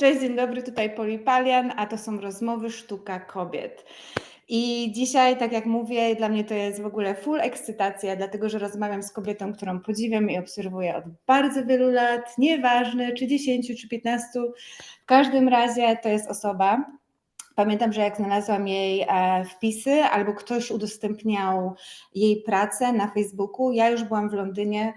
Cześć, dzień dobry, tutaj Poli Palian, a to są rozmowy Sztuka Kobiet. I dzisiaj, tak jak mówię, dla mnie to jest w ogóle full ekscytacja, dlatego że rozmawiam z kobietą, którą podziwiam i obserwuję od bardzo wielu lat, nieważne czy 10, czy 15, w każdym razie to jest osoba. Pamiętam, że jak znalazłam jej wpisy albo ktoś udostępniał jej pracę na Facebooku, ja już byłam w Londynie,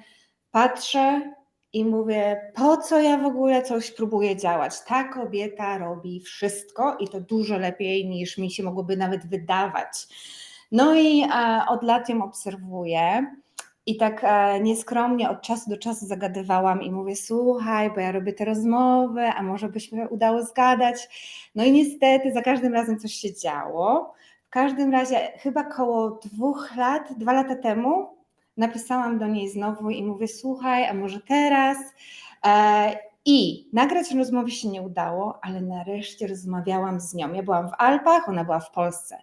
patrzę i mówię, po co ja w ogóle coś próbuję działać? Ta kobieta robi wszystko i to dużo lepiej niż mi się mogłoby nawet wydawać. No i od lat ją obserwuję. I tak nieskromnie od czasu do czasu zagadywałam i mówię, słuchaj, bo ja robię te rozmowy, a może by się udało zgadać. No i niestety za każdym razem coś się działo. W każdym razie chyba koło 2 lata temu napisałam do niej znowu i mówię, słuchaj, a może teraz? I nagrać rozmowy się nie udało, ale nareszcie rozmawiałam z nią. Ja byłam w Alpach, ona była w Polsce.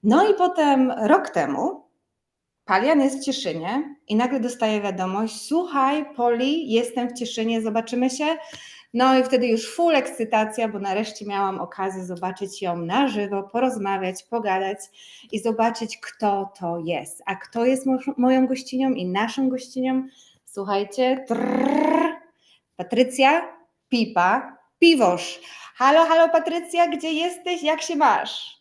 No i potem rok temu Palian jest w Cieszynie i nagle dostaje wiadomość, słuchaj Poli, jestem w Cieszynie, zobaczymy się. No i wtedy już full ekscytacja, bo nareszcie miałam okazję zobaczyć ją na żywo, porozmawiać, pogadać i zobaczyć, kto to jest. A kto jest moją gościnią i naszą gościnią? Słuchajcie, Patrycja Pipa Piwosz. Halo, halo Patrycja, gdzie jesteś? Jak się masz?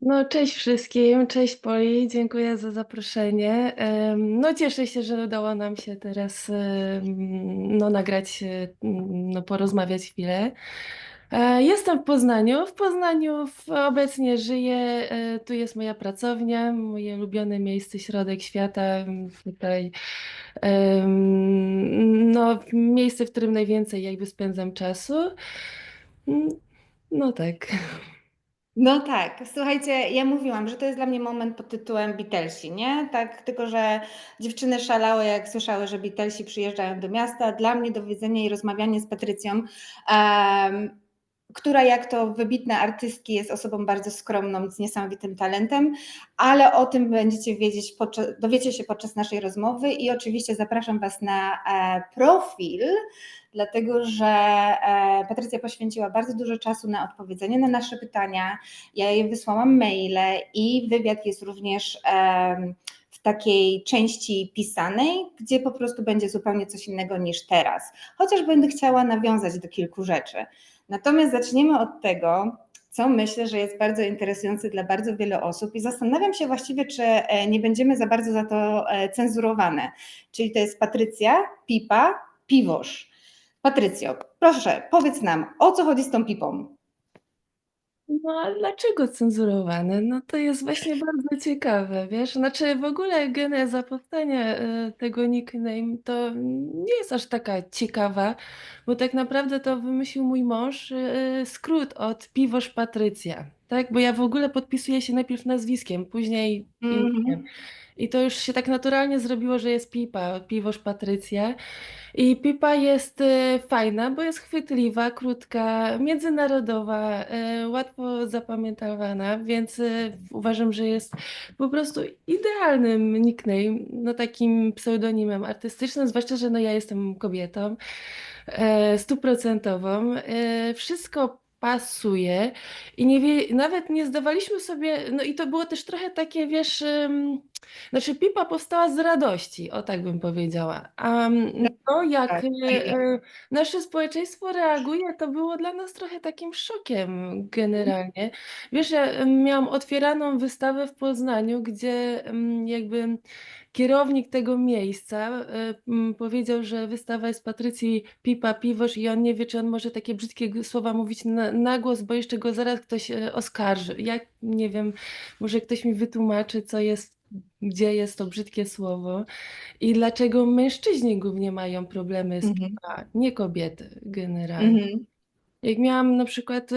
No, cześć wszystkim, cześć Poli, dziękuję za zaproszenie. No, cieszę się, że udało nam się teraz no, nagrać, no, porozmawiać chwilę. Jestem w Poznaniu. Obecnie żyję. Tu jest moja pracownia, moje ulubione miejsce, środek świata. Tutaj, no, miejsce, w którym najwięcej jakby spędzam czasu. Mm, No tak. No tak, słuchajcie, ja mówiłam, że to jest dla mnie moment pod tytułem Beatlesi, nie? Tak, tylko że dziewczyny szalały, jak słyszały, że Beatlesi przyjeżdżają do miasta. Dla mnie do widzenia i rozmawianie z Patrycją, która jak to wybitne artystki jest osobą bardzo skromną, z niesamowitym talentem, ale o tym będziecie wiedzieć, dowiecie się podczas naszej rozmowy i oczywiście zapraszam Was na profil, dlatego że Patrycja poświęciła bardzo dużo czasu na odpowiedzenie na nasze pytania. Ja jej wysłałam maile i wywiad jest również w takiej części pisanej, gdzie po prostu będzie zupełnie coś innego niż teraz. Chociaż będę chciała nawiązać do kilku rzeczy. Natomiast zaczniemy od tego, co myślę, że jest bardzo interesujące dla bardzo wielu osób i zastanawiam się właściwie, czy nie będziemy za bardzo za to cenzurowane. Czyli to jest Patrycja Pipa Piwosz. Patrycjo, proszę, powiedz nam, o co chodzi z tą pipą? No, a dlaczego cenzurowane? No to jest właśnie bardzo ciekawe, wiesz? Znaczy w ogóle geneza powstania tego nickname to nie jest aż taka ciekawa, bo tak naprawdę to wymyślił mój mąż, skrót od Piwosz Patrycja, tak? Bo ja w ogóle podpisuję się najpierw nazwiskiem, później imieniem. Mhm. I to już się tak naturalnie zrobiło, że jest Pipa, Piwosz Patrycja. I pipa jest fajna, bo jest chwytliwa, krótka, międzynarodowa, łatwo zapamiętywana, więc uważam, że jest po prostu idealnym nickname, no takim pseudonimem artystycznym, zwłaszcza, że no ja jestem kobietą stuprocentową. Wszystko pasuje i nawet nie zdawaliśmy sobie, no i to było też trochę takie, wiesz, znaczy pipa powstała z radości, o tak bym powiedziała. A to, jak Tak, fajnie. nasze społeczeństwo reaguje, to było dla nas trochę takim szokiem generalnie. Wiesz, ja miałam otwieraną wystawę w Poznaniu, gdzie jakby kierownik tego miejsca powiedział, że wystawa jest Patrycji Pipa Piwosz i on nie wie, czy on może takie brzydkie słowa mówić na głos, bo jeszcze go zaraz ktoś oskarży. Jak nie wiem, może ktoś mi wytłumaczy, co jest, gdzie jest to brzydkie słowo i dlaczego mężczyźni głównie mają problemy z Mhm. pipa, nie kobiety generalnie. Mhm. Jak miałam na przykład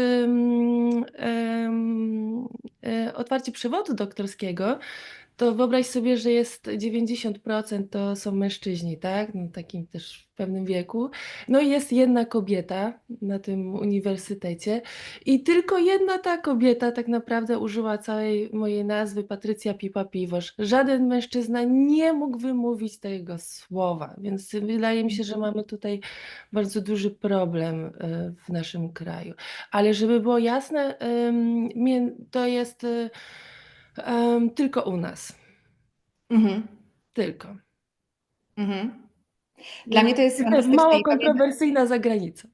otwarcie przewodu doktorskiego, to wyobraź sobie, że jest 90% to są mężczyźni, tak? No, takim też w pewnym wieku. No i jest jedna kobieta na tym uniwersytecie i tylko jedna ta kobieta tak naprawdę użyła całej mojej nazwy Patrycja Pipa Piwosz. Żaden mężczyzna nie mógł wymówić tego słowa, więc wydaje mi się, że mamy tutaj bardzo duży problem w naszym kraju. Ale żeby było jasne, to jest tylko u nas. Mhm. Tylko. Mhm. Dla Więc mnie to jest fantastyczne mało i pamiętam. kontrowersyjna za granicą.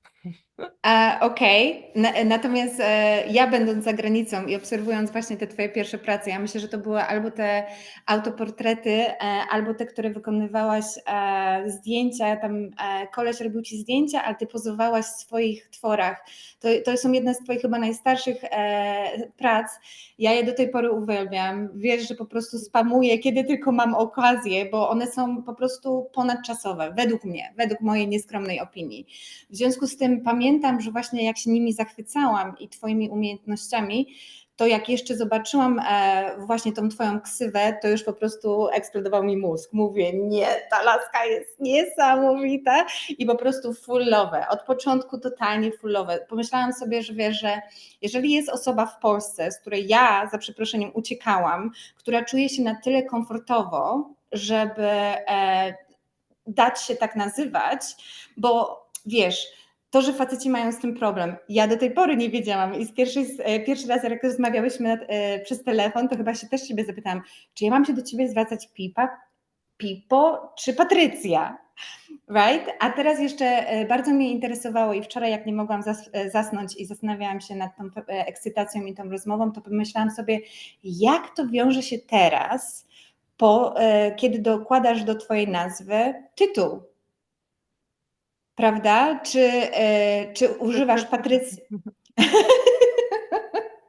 Okej. Natomiast ja będąc za granicą i obserwując właśnie te twoje pierwsze prace, ja myślę, że to były albo te autoportrety, albo te, które wykonywałaś zdjęcia, tam koleś robił ci zdjęcia, a ty pozowałaś w swoich tworach. To są jedne z twoich chyba najstarszych prac. Ja je do tej pory uwielbiam. Wiesz, że po prostu spamuję, kiedy tylko mam okazję, bo one są po prostu ponadczasowe, według mojej nieskromnej opinii. W związku z tym pamiętam, że właśnie jak się nimi zachwycałam i twoimi umiejętnościami, to jak jeszcze zobaczyłam właśnie tą twoją ksywę, to już po prostu eksplodował mi mózg. Mówię, nie, ta laska jest niesamowita i po prostu fullowe. Od początku totalnie fullowe. Pomyślałam sobie, że wiesz, że jeżeli jest osoba w Polsce, z której ja za przeproszeniem uciekałam, która czuje się na tyle komfortowo, żeby dać się tak nazywać, bo wiesz, to, że faceci mają z tym problem. Ja do tej pory nie wiedziałam i pierwszy raz, jak rozmawiałyśmy przez telefon, to chyba się też ciebie zapytałam, czy ja mam się do ciebie zwracać Pipo czy Patrycja? Right? A teraz jeszcze bardzo mnie interesowało i wczoraj, jak nie mogłam zasnąć i zastanawiałam się nad tą ekscytacją i tą rozmową, to pomyślałam sobie, jak to wiąże się teraz, kiedy dokładasz do twojej nazwy tytuł, prawda? Czy używasz Patrycji?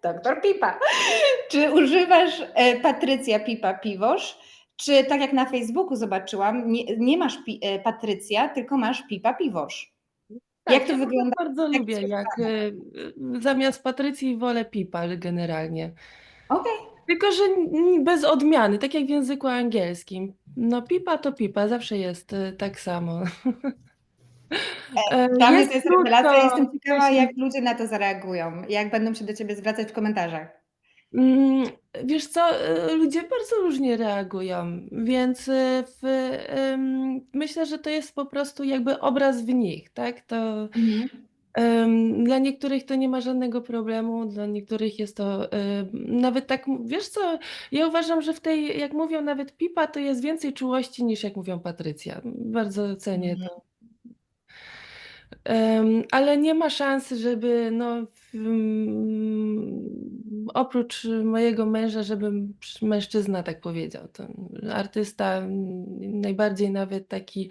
Doktor Pipa. Czy używasz Patrycja Pipa Piwosz? Czy tak jak na Facebooku zobaczyłam, nie masz Patrycja, tylko masz Pipa Piwosz? Jak Tak, to ja w ogóle wygląda? bardzo Jak lubię, jak zamiast Patrycji wolę Pipal generalnie. Okej. Tylko, że bez odmiany, tak jak w języku angielskim. No pipa to pipa, zawsze jest tak samo. Dla mnie Jest to jest rewelacja. krótko, Jestem ciekawa, myślę. jak ludzie na to zareagują, jak będą się do ciebie zwracać w komentarzach. Mm, Wiesz co, ludzie bardzo różnie reagują, więc myślę, że to jest po prostu jakby obraz w nich, tak? Mhm. Dla niektórych to nie ma żadnego problemu, dla niektórych jest to nawet tak, wiesz co, ja uważam, że w tej, jak mówią nawet Pipa, to jest więcej czułości niż jak mówią Patrycja. Bardzo cenię Mhm. to. Ale nie ma szansy, żeby no, oprócz mojego męża, żeby mężczyzna tak powiedział. To artysta najbardziej nawet taki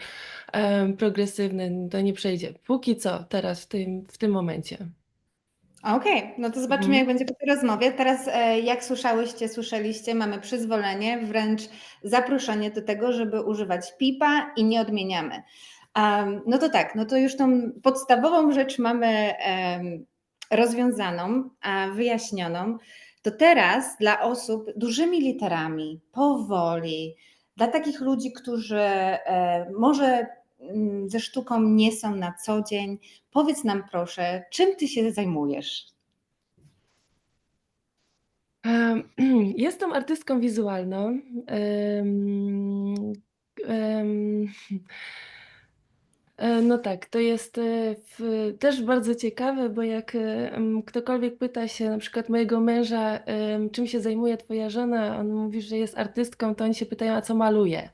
progresywny to nie przejdzie. Póki co, teraz w tym momencie. Okej, no to zobaczymy, Mhm. jak będzie po tej rozmowie. Teraz, jak słyszeliście, mamy przyzwolenie, wręcz zaproszenie do tego, żeby używać pipa i nie odmieniamy. No to tak, no to już tą podstawową rzecz mamy rozwiązaną, wyjaśnioną. To teraz dla osób dużymi literami, powoli, dla takich ludzi, którzy może ze sztuką nie są na co dzień, powiedz nam proszę, czym ty się zajmujesz? Jestem artystką wizualną. Em, No tak, to jest też bardzo ciekawe, bo jak ktokolwiek pyta się na przykład mojego męża, czym się zajmuje twoja żona, on mówi, że jest artystką, to oni się pytają, a co maluje?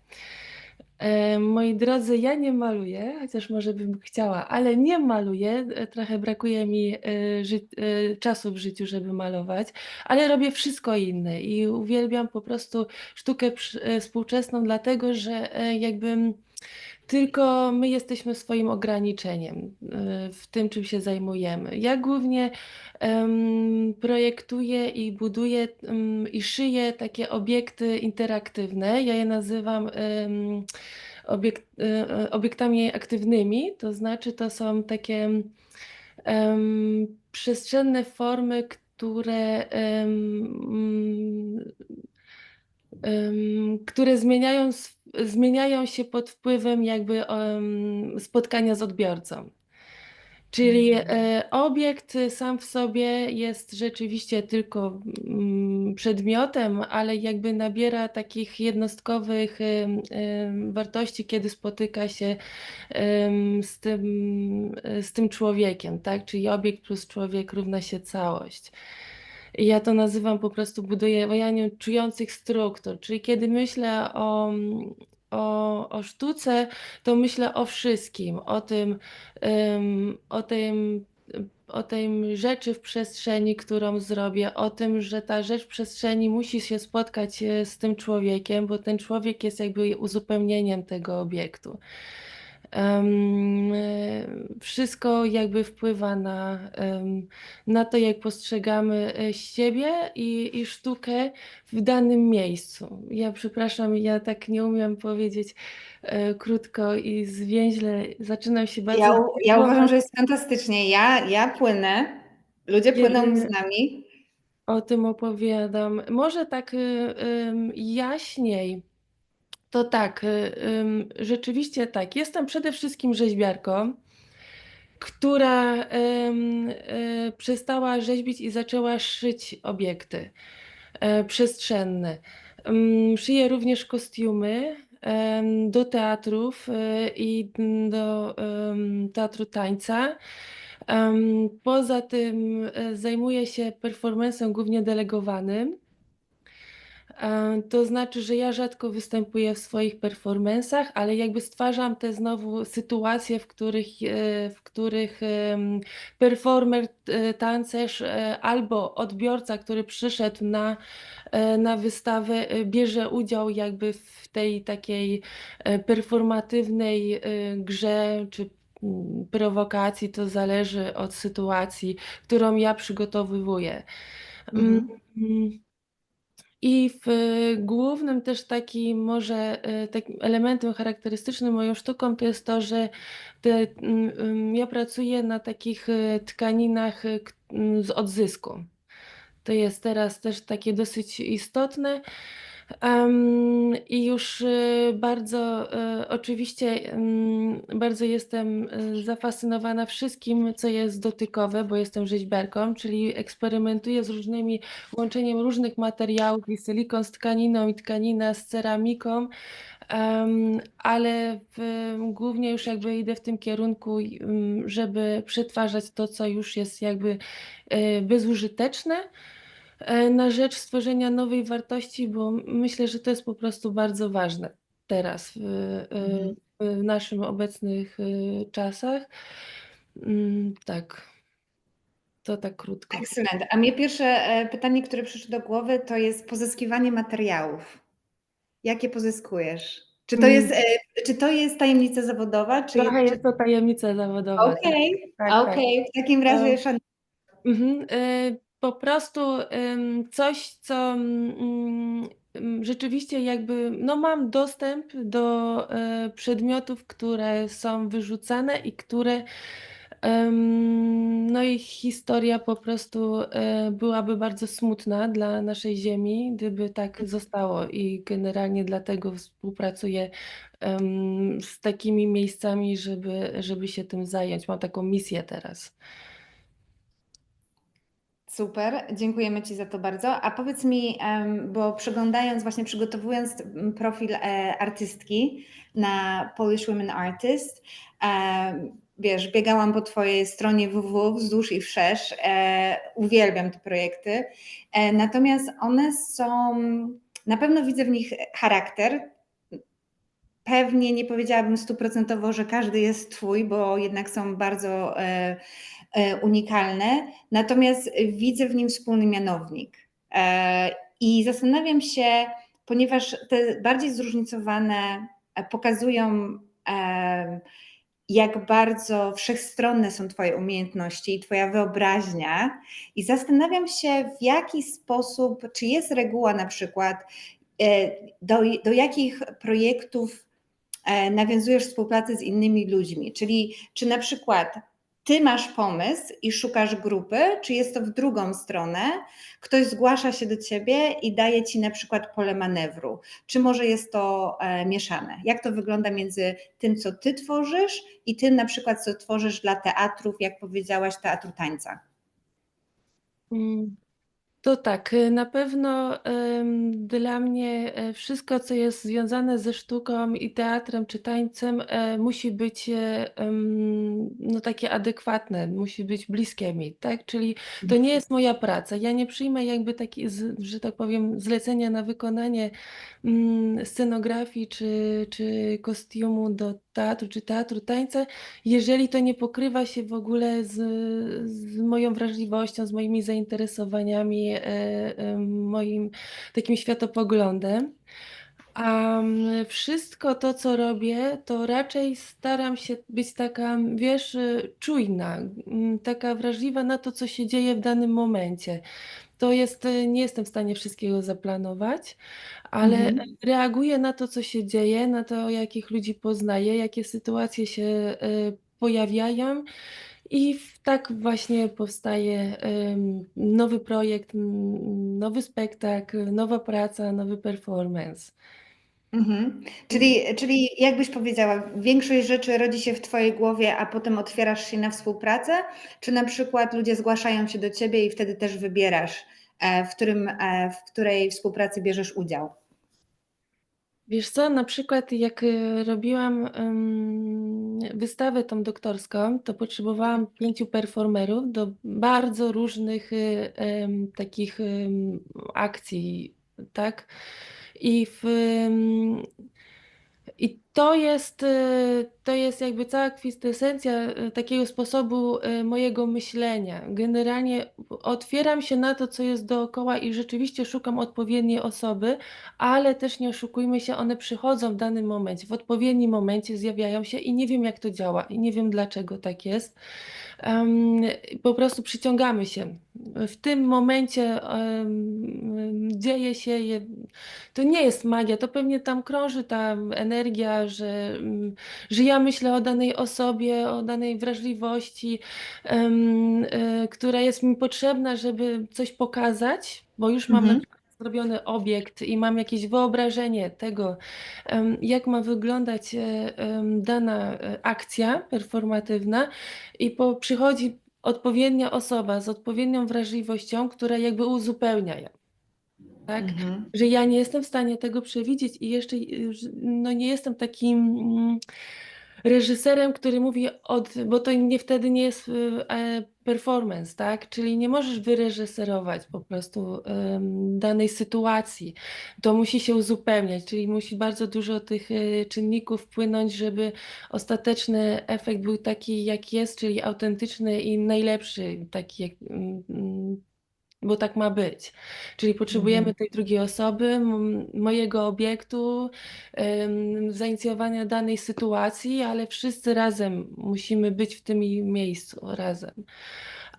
Moi drodzy, ja nie maluję, chociaż może bym chciała, ale nie maluję. Trochę brakuje mi czasu w życiu, żeby malować, ale robię wszystko inne i uwielbiam po prostu sztukę współczesną, dlatego że jakby tylko my jesteśmy swoim ograniczeniem w tym, czym się zajmujemy. Ja głównie projektuję i buduję i szyję takie obiekty interaktywne. Ja je nazywam obiektami aktywnymi, to znaczy to są takie przestrzenne formy, które które zmieniają się pod wpływem jakby spotkania z odbiorcą. Czyli obiekt sam w sobie jest rzeczywiście tylko przedmiotem, ale jakby nabiera takich jednostkowych wartości, kiedy spotyka się z tym człowiekiem, tak? Czyli obiekt plus człowiek równa się całość. I ja to nazywam po prostu budowaniem czujących struktur, czyli kiedy myślę o sztuce, to myślę o wszystkim, ym, o tym, o tej rzeczy w przestrzeni, którą zrobię, o tym, że ta rzecz w przestrzeni musi się spotkać z tym człowiekiem, bo ten człowiek jest jakby uzupełnieniem tego obiektu. Wszystko jakby wpływa na to, jak postrzegamy siebie i sztukę w danym miejscu. Ja przepraszam, ja tak nie umiem powiedzieć krótko i zwięźle. Zaczynam się bardzo Ja uważam, denerwować, że jest fantastycznie. Ja płynę, ludzie płyną z kiedy nami. o tym opowiadam. Może tak jaśniej. To tak, rzeczywiście tak. Jestem przede wszystkim rzeźbiarką, która przestała rzeźbić i zaczęła szyć obiekty przestrzenne. Szyję również kostiumy do teatrów i do teatru tańca. Poza tym zajmuję się performancem głównie delegowanym. To znaczy, że ja rzadko występuję w swoich performansach, ale jakby stwarzam te znowu sytuacje, w których performer, tancerz albo odbiorca, który przyszedł na wystawę, bierze udział jakby w tej takiej performatywnej grze czy prowokacji, to zależy od sytuacji, którą ja przygotowywuję. Mm, Mhm. I głównym też takim elementem charakterystycznym moją sztuką to jest to, że ja pracuję na takich tkaninach z odzysku. To jest teraz też takie dosyć istotne. I już bardzo oczywiście bardzo jestem zafascynowana wszystkim, co jest dotykowe, bo jestem rzeźbiarką, czyli eksperymentuję z łączeniem różnych materiałów i silikon z tkaniną i tkanina z ceramiką, ale głównie już jakby idę w tym kierunku, żeby przetwarzać to, co już jest jakby bezużyteczne, na rzecz stworzenia nowej wartości, bo myślę, że to jest po prostu bardzo ważne teraz Mhm. w naszym obecnych czasach. Tak, to tak krótko. Excellent. A mnie pierwsze pytanie, które przyszło do głowy, to jest pozyskiwanie materiałów. Jakie pozyskujesz? Mm, Czy to jest tajemnica zawodowa, Trochę czy... jest to tajemnica zawodowa, tak, Okej, tak, tak. okej, w takim E, razie szanuję. Po prostu coś, co rzeczywiście jakby, no mam dostęp do przedmiotów, które są wyrzucane i no ich historia po prostu byłaby bardzo smutna dla naszej ziemi, gdyby tak zostało i generalnie dlatego współpracuję z takimi miejscami, żeby się tym zająć. Mam taką misję teraz. Super, dziękujemy Ci za to bardzo. A powiedz mi, bo przeglądając, właśnie przygotowując profil artystki na Polish Women Artist, wiesz, biegałam po Twojej stronie www wzdłuż i wszerz, uwielbiam te projekty, natomiast one są, na pewno widzę w nich charakter. Pewnie nie powiedziałabym stuprocentowo, że każdy jest Twój, bo jednak są bardzo unikalne, natomiast widzę w nim wspólny mianownik. I zastanawiam się, ponieważ te bardziej zróżnicowane pokazują, jak bardzo wszechstronne są Twoje umiejętności i Twoja wyobraźnia, i zastanawiam się, w jaki sposób, czy jest reguła na przykład, do jakich projektów nawiązujesz współpracę z innymi ludźmi, czyli czy na przykład ty masz pomysł i szukasz grupy, czy jest to w drugą stronę, ktoś zgłasza się do ciebie i daje ci na przykład pole manewru, czy może jest to mieszane? Jak to wygląda między tym, co ty tworzysz i tym na przykład, co tworzysz dla teatrów, jak powiedziałaś, teatru tańca? Mm. To tak, na pewno dla mnie wszystko, co jest związane ze sztuką i teatrem czy tańcem, musi być no, takie adekwatne, musi być bliskie mi, tak? Czyli to nie jest moja praca. Ja nie przyjmę jakby taki, że tak powiem, zlecenia na wykonanie scenografii czy kostiumu do teatru czy teatru tańca, jeżeli to nie pokrywa się w ogóle z moją wrażliwością, z moimi zainteresowaniami, moim takim światopoglądem. A wszystko to, co robię, to raczej staram się być taka, wiesz, czujna, taka wrażliwa na to, co się dzieje w danym momencie. To jest, nie jestem w stanie wszystkiego zaplanować, ale Mhm. reaguję na to, co się dzieje, na to, jakich ludzi poznaję, jakie sytuacje się pojawiają i tak właśnie powstaje nowy projekt, nowy spektakl, nowa praca, nowy performance. Mhm. Czyli jakbyś powiedziała, większość rzeczy rodzi się w twojej głowie, a potem otwierasz się na współpracę? Czy na przykład ludzie zgłaszają się do ciebie i wtedy też wybierasz, w której współpracy bierzesz udział? Wiesz co, na przykład jak robiłam wystawę tą doktorską, to potrzebowałam 5 performerów do bardzo różnych takich akcji, tak? I w, i to jest jakby cała kwintesencja takiego sposobu mojego myślenia. Generalnie otwieram się na to, co jest dookoła i rzeczywiście szukam odpowiedniej osoby, ale też nie oszukujmy się, one przychodzą w danym momencie, w odpowiednim momencie zjawiają się i nie wiem, jak to działa i nie wiem, dlaczego tak jest. Em, po prostu przyciągamy się. W tym momencie dzieje się, to nie jest magia, to pewnie tam krąży ta energia, że ja myślę o danej osobie, o danej wrażliwości, która jest mi potrzebna, żeby coś pokazać, bo już mam na Mhm. przykład zrobiony obiekt i mam jakieś wyobrażenie tego, jak ma wyglądać dana akcja performatywna i przychodzi odpowiednia osoba z odpowiednią wrażliwością, która jakby uzupełnia ją, tak? Mhm. Że ja nie jestem w stanie tego przewidzieć i jeszcze no nie jestem takim reżyserem, który mówi bo to nie wtedy nie jest performance, tak? Czyli nie możesz wyreżyserować po prostu danej sytuacji. To musi się uzupełniać, czyli musi bardzo dużo tych czynników wpłynąć, żeby ostateczny efekt był taki, jak jest, czyli autentyczny i najlepszy, taki jak bo tak ma być. Czyli Mhm. potrzebujemy tej drugiej osoby, mojego obiektu, zainicjowania danej sytuacji, ale wszyscy razem musimy być w tym miejscu razem.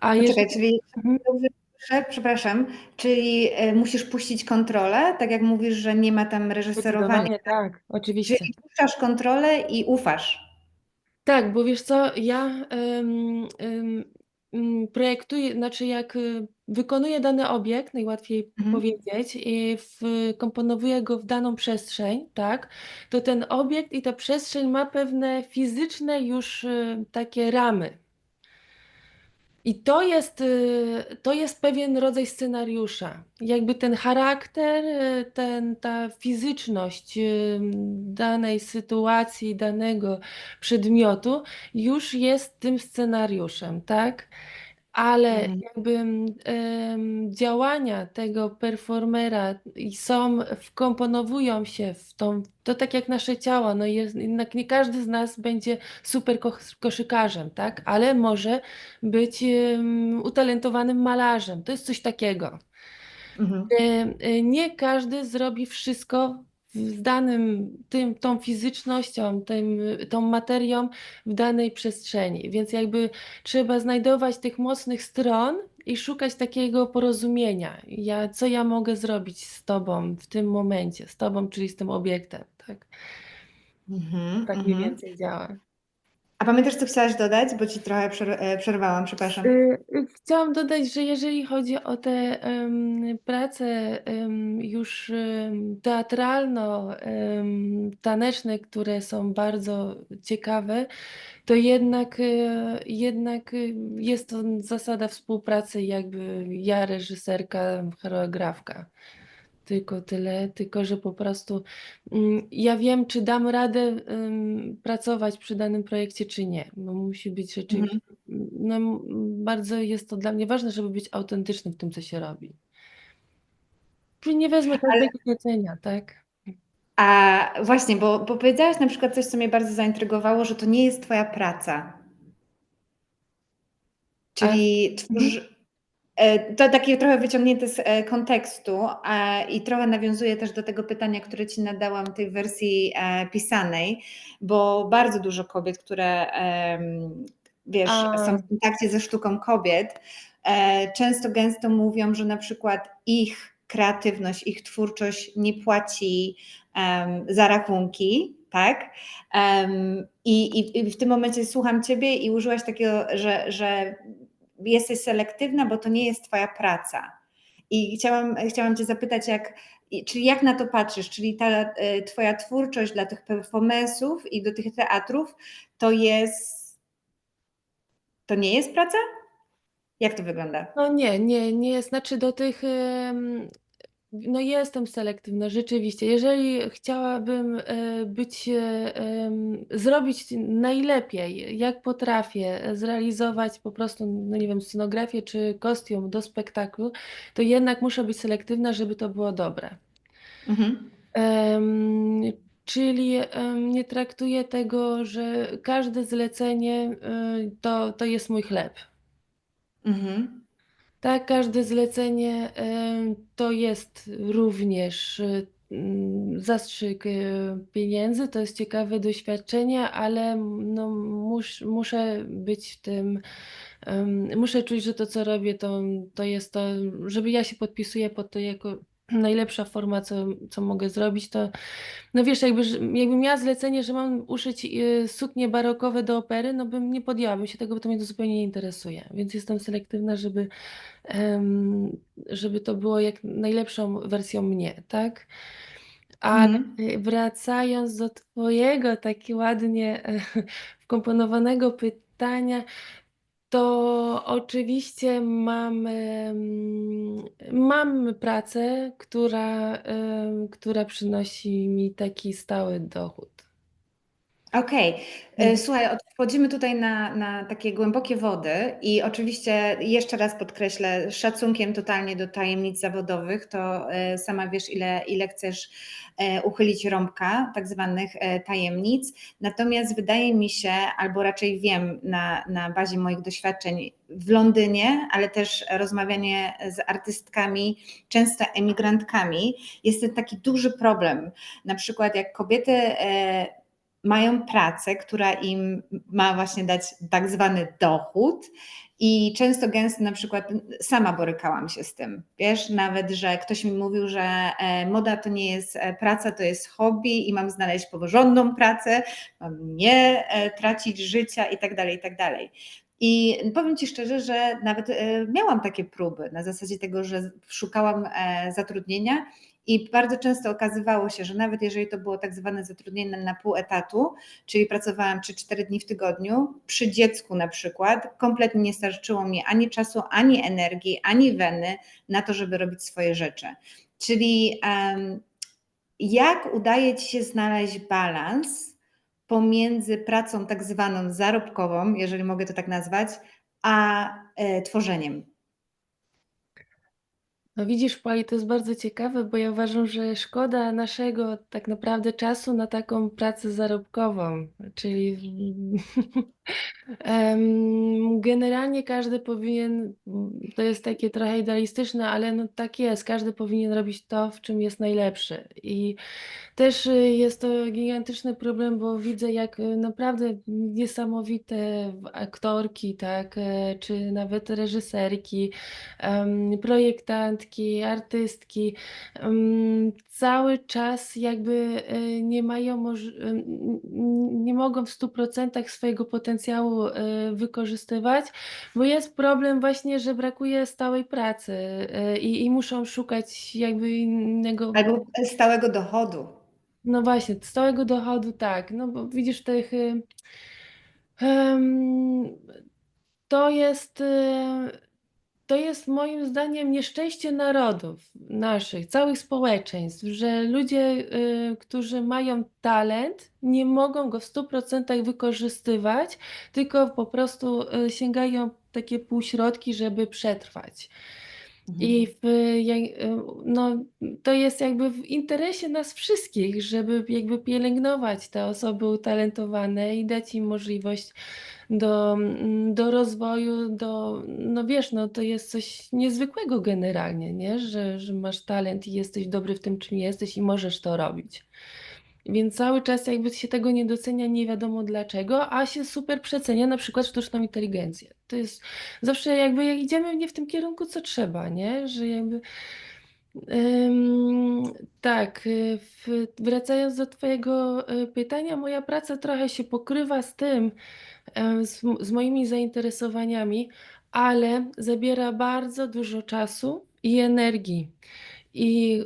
A Poczekaj, jeżeli czyli mhm, dobrze słyszę, przepraszam, czyli musisz puścić kontrolę, tak jak mówisz, że nie ma tam reżyserowania, zdecydowanie tak, oczywiście. czyli puszczasz kontrolę i ufasz. Tak, bo wiesz co, ja projektuję, znaczy jak wykonuję dany obiekt, najłatwiej Mhm. powiedzieć, i wkomponowuję go w daną przestrzeń, tak, to ten obiekt i ta przestrzeń ma pewne fizyczne już takie ramy. I to jest pewien rodzaj scenariusza. Jakby ten charakter, ta fizyczność danej sytuacji, danego przedmiotu już jest tym scenariuszem, tak? Ale Mhm. jakby działania tego performera wkomponowują się w to tak jak nasze ciało, no jest, jednak nie każdy z nas będzie super koszykarzem, tak? Ale może być utalentowanym malarzem. To jest coś takiego. Mhm. Nie każdy zrobi wszystko z tą fizycznością, tą materią w danej przestrzeni. Więc jakby trzeba znajdować tych mocnych stron i szukać takiego porozumienia. Co ja mogę zrobić z tobą w tym momencie, z tobą, czyli z tym obiektem, tak? Mhm. Tak mniej Mhm. więcej działa. A pamiętasz, co chciałaś dodać? Bo ci trochę przerwałam, przepraszam. Chciałam dodać, że jeżeli chodzi o te, prace, już, teatralno-taneczne, które są bardzo ciekawe, to jednak jest to zasada współpracy jakby ja reżyserka, choreografka. Tylko tyle, tylko że po prostu, ja wiem, czy dam radę, pracować przy danym projekcie, czy nie, bo musi być Mhm. rzeczywiście no, bardzo jest to dla mnie ważne, żeby być autentycznym w tym, co się robi. Czyli nie wezmę Ale każdego zlecenia, tak? a właśnie, bo powiedziałaś na przykład coś, co mnie bardzo zaintrygowało, że to nie jest twoja praca. A Czyli mhm. to takie trochę wyciągnięte z kontekstu i trochę nawiązuje też do tego pytania, które ci nadałam, tej wersji pisanej, bo bardzo dużo kobiet, które wiesz, są A, w kontakcie ze sztuką kobiet, często gęsto mówią, że na przykład ich kreatywność, ich twórczość nie płaci za rachunki, tak? I w tym momencie słucham ciebie i użyłaś takiego, że jesteś selektywna, bo to nie jest twoja praca. I chciałam cię zapytać, czyli jak na to patrzysz? Czyli ta twoja twórczość dla tych performance'ów i do tych teatrów to nie jest praca? Jak to wygląda? no nie jest, znaczy do tych, no jestem selektywna, rzeczywiście. Jeżeli chciałabym, zrobić najlepiej, jak potrafię, zrealizować po prostu, no nie wiem, scenografię czy kostium do spektaklu, to jednak muszę być selektywna, żeby to było dobre. Mhm. Em, czyli, nie traktuję tego, że każde zlecenie, to jest mój chleb. Mhm. Tak, każde zlecenie, to jest również, zastrzyk, pieniędzy, to jest ciekawe doświadczenie, ale no muszę być w tym, muszę czuć, że to, co robię, to jest to, żeby ja się podpisuję pod to jako najlepsza forma, co mogę zrobić, to no wiesz, jakbym miała zlecenie, że mam uszyć, suknie barokowe do opery, no nie podjęłabym się tego, bo to mnie to zupełnie nie interesuje, więc jestem selektywna, żeby to było jak najlepszą wersją mnie, tak? Ale, Mhm. wracając do twojego tak ładnie, wkomponowanego pytania, to oczywiście mam pracę, która przynosi mi taki stały dochód. Okej. Mhm. Słuchaj, wchodzimy tutaj na takie głębokie wody i oczywiście jeszcze raz podkreślę, z szacunkiem totalnie do tajemnic zawodowych, to sama wiesz, ile chcesz uchylić rąbka tak zwanych tajemnic. Natomiast wydaje mi się, albo raczej wiem na bazie moich doświadczeń w Londynie, ale też rozmawianie z artystkami, często emigrantkami, jest ten taki duży problem. Na przykład jak kobiety mają pracę, która im ma właśnie dać tak zwany dochód. I często gęsto na przykład sama borykałam się z tym. Wiesz, nawet, że ktoś mi mówił, że moda to nie jest praca, to jest hobby i mam znaleźć porządną pracę, mam nie tracić życia i tak dalej, i tak dalej. I powiem Ci szczerze, że nawet miałam takie próby na zasadzie tego, że szukałam zatrudnienia i bardzo często okazywało się, że nawet jeżeli to było tak zwane zatrudnienie na pół etatu, czyli pracowałam 3-4 dni w tygodniu, przy dziecku na przykład, kompletnie nie starczyło mi ani czasu, ani energii, ani weny na to, żeby robić swoje rzeczy. Czyli jak udaje Ci się znaleźć balans pomiędzy pracą tak zwaną zarobkową, jeżeli mogę to tak nazwać, a tworzeniem? No widzisz, Pali, to jest bardzo ciekawe, bo ja uważam, że szkoda naszego tak naprawdę czasu na taką pracę zarobkową, czyli generalnie każdy powinien, to jest takie trochę idealistyczne, ale no tak jest, każdy powinien robić to, w czym jest najlepszy. I też, jest to gigantyczny problem, bo widzę, jak, naprawdę niesamowite aktorki, tak, czy nawet reżyserki, projektantki, artystki, cały czas jakby, nie mają nie mogą w 100% swojego potencjału potencjału wykorzystywać, bo jest problem właśnie, że brakuje stałej pracy i muszą szukać jakby innego. Albo stałego dochodu. No właśnie, stałego dochodu tak, no bo widzisz tych em, to jest to jest moim zdaniem nieszczęście narodów naszych, całych społeczeństw, że ludzie, którzy mają talent, nie mogą go w 100% wykorzystywać, tylko po prostu, sięgają takie półśrodki, żeby przetrwać. I Mhm. no, to jest jakby w interesie nas wszystkich, żeby jakby pielęgnować te osoby utalentowane i dać im możliwość do rozwoju, no wiesz, no to jest coś niezwykłego generalnie, nie? Że masz talent i jesteś dobry w tym, czym jesteś i możesz to robić. Więc cały czas jakby się tego nie docenia, nie wiadomo dlaczego, a się super przecenia na przykład sztuczną inteligencję. To jest zawsze jakby jak idziemy nie w tym kierunku, co trzeba, nie? Że jakby ym, tak, wracając do twojego, pytania, moja praca trochę się pokrywa z tym, z moimi zainteresowaniami, ale zabiera bardzo dużo czasu i energii. I,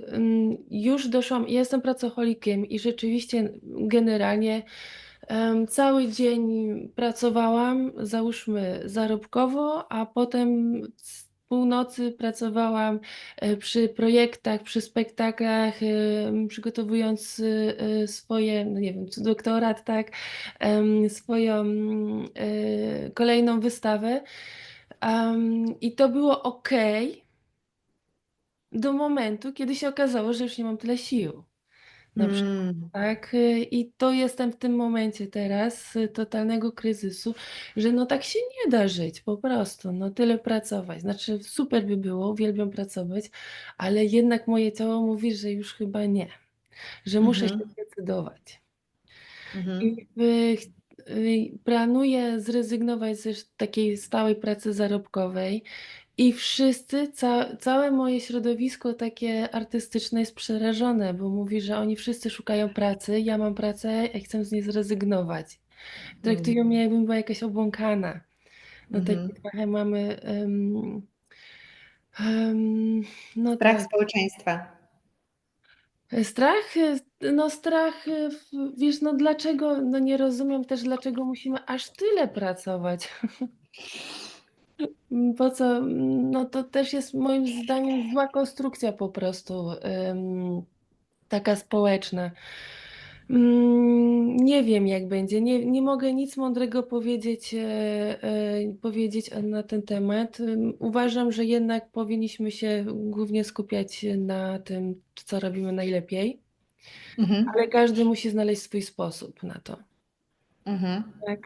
już doszłam ja jestem pracocholikiem i rzeczywiście generalnie, cały dzień pracowałam, załóżmy zarobkowo, a potem z północy pracowałam, przy projektach, przy spektaklach, przygotowując, swoje, no nie wiem, czy doktorat, tak, swoją, kolejną wystawę. I to było okej do momentu, kiedy się okazało, że już nie mam tyle sił. Na przykład, Mm. tak, i to jestem w tym momencie teraz, totalnego kryzysu, że no tak się nie da żyć po prostu, no tyle pracować. Znaczy super by było, uwielbiam pracować, ale jednak moje ciało mówi, że już chyba nie, że muszę się Mhm. zdecydować. Mhm. I planuję zrezygnować ze takiej stałej pracy zarobkowej i wszyscy, całe moje środowisko takie artystyczne jest przerażone, bo mówi, że oni wszyscy szukają pracy, ja mam pracę i chcę z niej zrezygnować. Traktują Mm. mnie, jakbym była jakaś obłąkana. No Mhm. taki trochę mamy, no Strach tak. społeczeństwa. Strach? No strach, wiesz, no dlaczego, no nie rozumiem też, dlaczego musimy aż tyle pracować. Po co? No to też jest moim zdaniem zła konstrukcja po prostu, taka społeczna. Nie wiem jak będzie, nie mogę nic mądrego powiedzieć na ten temat. Uważam, że jednak powinniśmy się głównie skupiać na tym, co robimy najlepiej, Mhm. ale każdy musi znaleźć swój sposób na to. Mhm. Tak,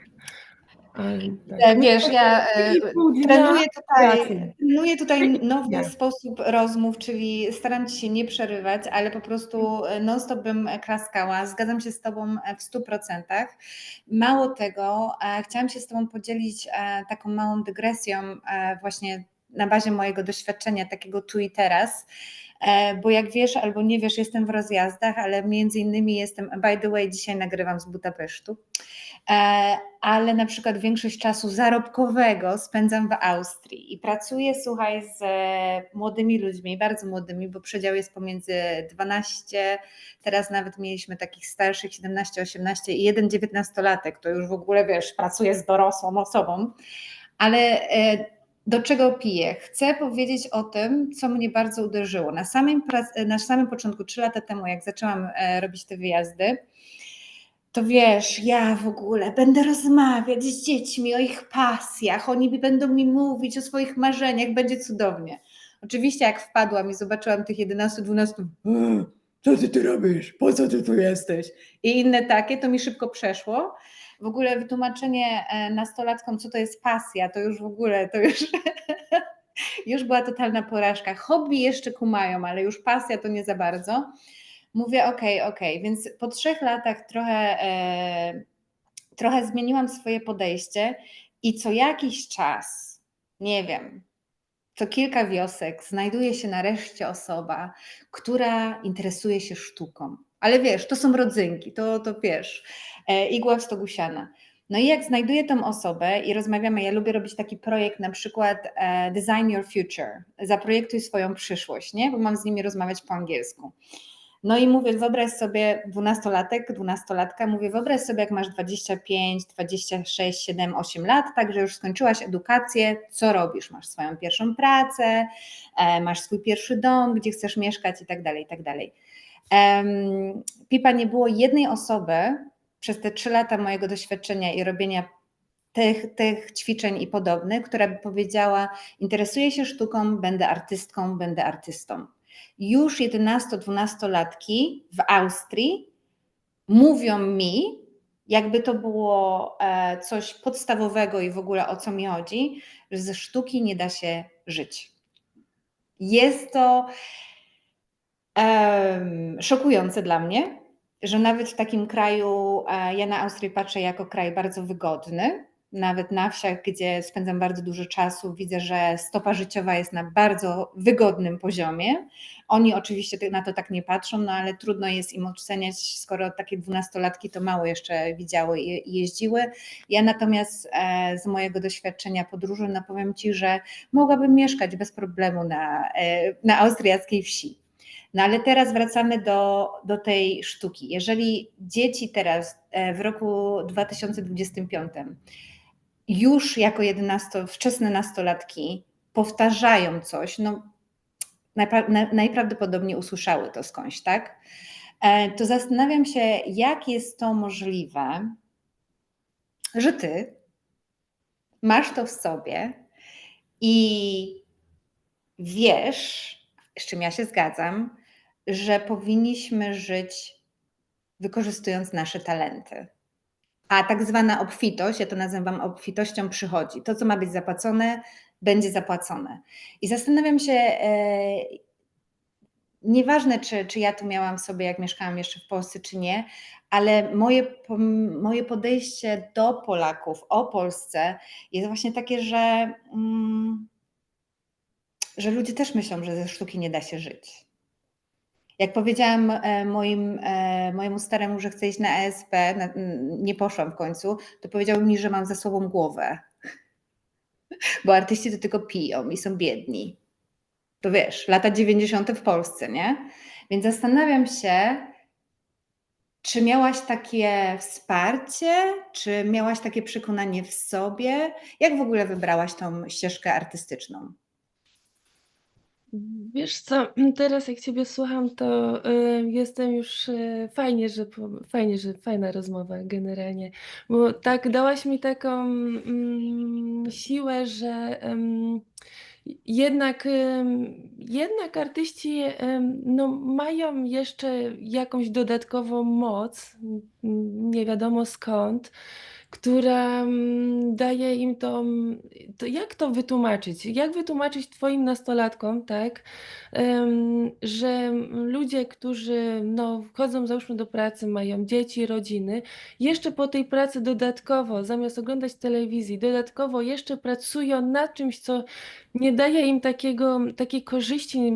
ale tak. No Wiesz, takie ja 3,5 dnia trenuję pracy. tutaj 3,5 nowy dnia. sposób rozmów, czyli staram się nie przerywać, ale po prostu non stop bym klaskała. Zgadzam się z Tobą w 100%. Mało tego, chciałam się z Tobą podzielić taką małą dygresją właśnie na bazie mojego doświadczenia takiego tu i teraz, bo jak wiesz albo nie wiesz, jestem w rozjazdach, ale między innymi jestem, by the way, dzisiaj nagrywam z Budapesztu, ale na przykład większość czasu zarobkowego spędzam w Austrii i pracuję, słuchaj, z młodymi ludźmi, bardzo młodymi, bo przedział jest pomiędzy 12, teraz nawet mieliśmy takich starszych 17, 18 i jeden 19-latek, to już w ogóle, wiesz, pracuje z dorosłą osobą, ale do czego piję? Chcę powiedzieć o tym, co mnie bardzo uderzyło. Na samym początku, 3 lata temu, jak zaczęłam robić te wyjazdy, to wiesz, ja w ogóle będę rozmawiać z dziećmi o ich pasjach, oni będą mi mówić o swoich marzeniach, będzie cudownie. Oczywiście jak wpadłam i zobaczyłam tych 11, 12, co ty tu robisz, po co ty tu jesteś? I inne takie, to mi szybko przeszło. W ogóle wytłumaczenie nastolatkom, co to jest pasja, to już w ogóle, już była totalna porażka. Hobby jeszcze kumają, ale już pasja to nie za bardzo. Mówię, okej, więc po 3 latach trochę zmieniłam swoje podejście i co jakiś czas, nie wiem, co kilka wiosek znajduje się nareszcie osoba, która interesuje się sztuką. Ale wiesz, to są rodzynki, to wiesz, igła w stogu siana. No i jak znajduję tą osobę i rozmawiamy, ja lubię robić taki projekt, na przykład Design Your Future, zaprojektuj swoją przyszłość, nie? Bo mam z nimi rozmawiać po angielsku. No i mówię, wyobraź sobie, 12-latka, mówię, wyobraź sobie, jak masz 25, 26, 7, 8 lat, także już skończyłaś edukację, co robisz? Masz swoją pierwszą pracę, masz swój pierwszy dom, gdzie chcesz mieszkać i tak dalej, i tak dalej. Pipa, nie było jednej osoby przez te 3 lata mojego doświadczenia i robienia tych ćwiczeń i podobnych, która by powiedziała, interesuję się sztuką, będę artystką, będę artystą. Już 11-12-latki w Austrii mówią mi, jakby to było coś podstawowego i w ogóle o co mi chodzi, że ze sztuki nie da się żyć. Jest to szokujące dla mnie, że nawet w takim kraju, ja na Austrię patrzę jako kraj bardzo wygodny, nawet na wsiach, gdzie spędzam bardzo dużo czasu, widzę, że stopa życiowa jest na bardzo wygodnym poziomie. Oni oczywiście na to tak nie patrzą, no ale trudno jest im oceniać, skoro takie 12-latki to mało jeszcze widziały i jeździły. Ja natomiast z mojego doświadczenia podróży, no powiem Ci, że mogłabym mieszkać bez problemu na austriackiej wsi. No ale teraz wracamy do tej sztuki. Jeżeli dzieci teraz w roku 2025 już jako wczesne nastolatki powtarzają coś, no najprawdopodobniej usłyszały to skądś, tak? To zastanawiam się, jak jest to możliwe, że ty masz to w sobie i wiesz, z czym ja się zgadzam, że powinniśmy żyć wykorzystując nasze talenty. A tak zwana obfitość, ja to nazywam obfitością, przychodzi. To, co ma być zapłacone, będzie zapłacone. I zastanawiam się, nieważne czy ja tu miałam sobie, jak mieszkałam jeszcze w Polsce, czy nie, ale moje podejście do Polaków, o Polsce jest właśnie takie, że ludzie też myślą, że ze sztuki nie da się żyć. Jak powiedziałam mojemu staremu, że chcę iść na ESP, nie poszłam w końcu, to powiedział mi, że mam za sobą głowę, bo artyści to tylko piją i są biedni. To wiesz, lata 90. w Polsce, nie? Więc zastanawiam się, czy miałaś takie wsparcie, czy miałaś takie przekonanie w sobie? Jak w ogóle wybrałaś tą ścieżkę artystyczną? Wiesz co, teraz jak ciebie słucham, to jestem już fajna rozmowa generalnie, bo tak dałaś mi taką siłę, że jednak artyści no, mają jeszcze jakąś dodatkową moc, nie wiadomo skąd, która daje im to jak to wytłumaczyć? Jak wytłumaczyć twoim nastolatkom, tak, że ludzie, którzy no, wchodzą załóżmy do pracy, mają dzieci, rodziny, jeszcze po tej pracy dodatkowo, zamiast oglądać telewizji, dodatkowo jeszcze pracują nad czymś, co nie daje im takiej korzyści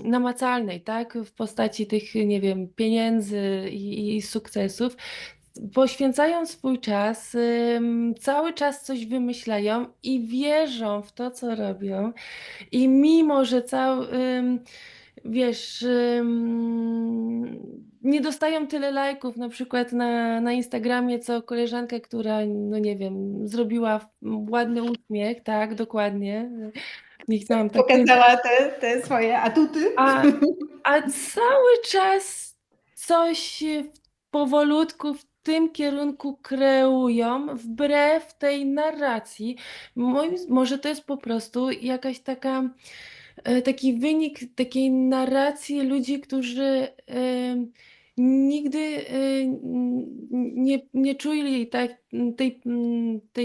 namacalnej, tak, w postaci tych, nie wiem, pieniędzy i sukcesów, poświęcają swój czas, cały czas coś wymyślają i wierzą w to, co robią. I mimo, że wiesz, nie dostają tyle lajków na przykład na Instagramie, co koleżanka, która, no nie wiem, zrobiła ładny uśmiech, tak, dokładnie. Nie chciałam tak powiedzieć. Pokazała te swoje atuty? A, a cały czas coś powolutku w tym kierunku kreują, wbrew tej narracji. Może to jest po prostu jakaś taki wynik takiej narracji ludzi, którzy nigdy nie czuli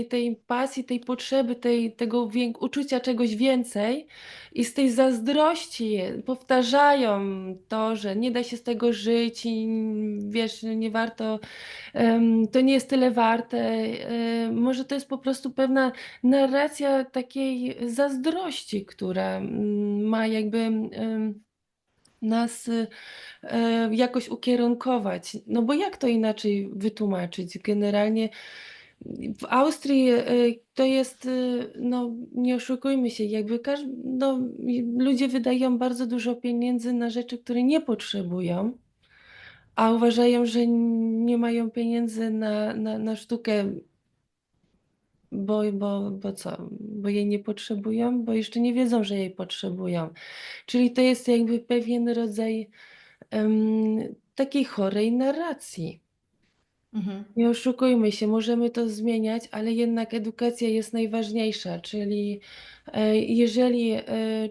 tej pasji, tej potrzeby, tego uczucia czegoś więcej i z tej zazdrości powtarzają to, że nie da się z tego żyć i wiesz, nie warto, to nie jest tyle warte. Może to jest po prostu pewna narracja takiej zazdrości, która ma jakby nas jakoś ukierunkować. No bo jak to inaczej wytłumaczyć? Generalnie w Austrii to jest, no nie oszukujmy się, jakby no, ludzie wydają bardzo dużo pieniędzy na rzeczy, które nie potrzebują, a uważają, że nie mają pieniędzy na sztukę, bo co? Bo jej nie potrzebują, bo jeszcze nie wiedzą, że jej potrzebują. Czyli to jest jakby pewien rodzaj takiej chorej narracji. Mhm. Nie oszukujmy się, możemy to zmieniać, ale jednak edukacja jest najważniejsza, czyli jeżeli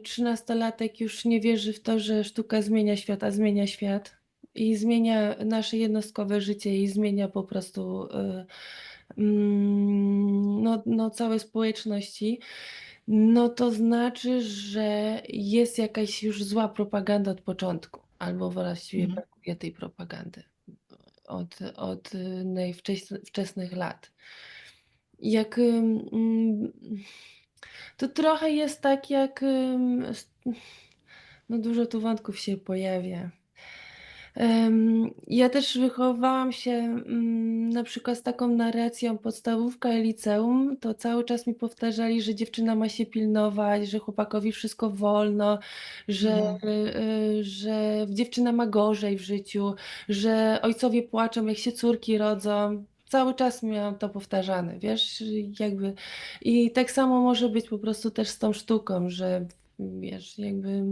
13-latek już nie wierzy w to, że sztuka zmienia świat, a zmienia świat i zmienia nasze jednostkowe życie i zmienia po prostu no, całe społeczności, no to znaczy, że jest jakaś już zła propaganda od początku, albo właściwie Mhm. brakuje tej propagandy od wczesnych lat. Jak to trochę jest tak jak no dużo tu wątków się pojawia. Ja też wychowałam się, na przykład z taką narracją podstawówka i liceum, to cały czas mi powtarzali, że dziewczyna ma się pilnować, że chłopakowi wszystko wolno, Mhm. że dziewczyna ma gorzej w życiu, że ojcowie płaczą, jak się córki rodzą. Cały czas miałam to powtarzane, wiesz, jakby i tak samo może być po prostu też z tą sztuką, że wiesz, jakby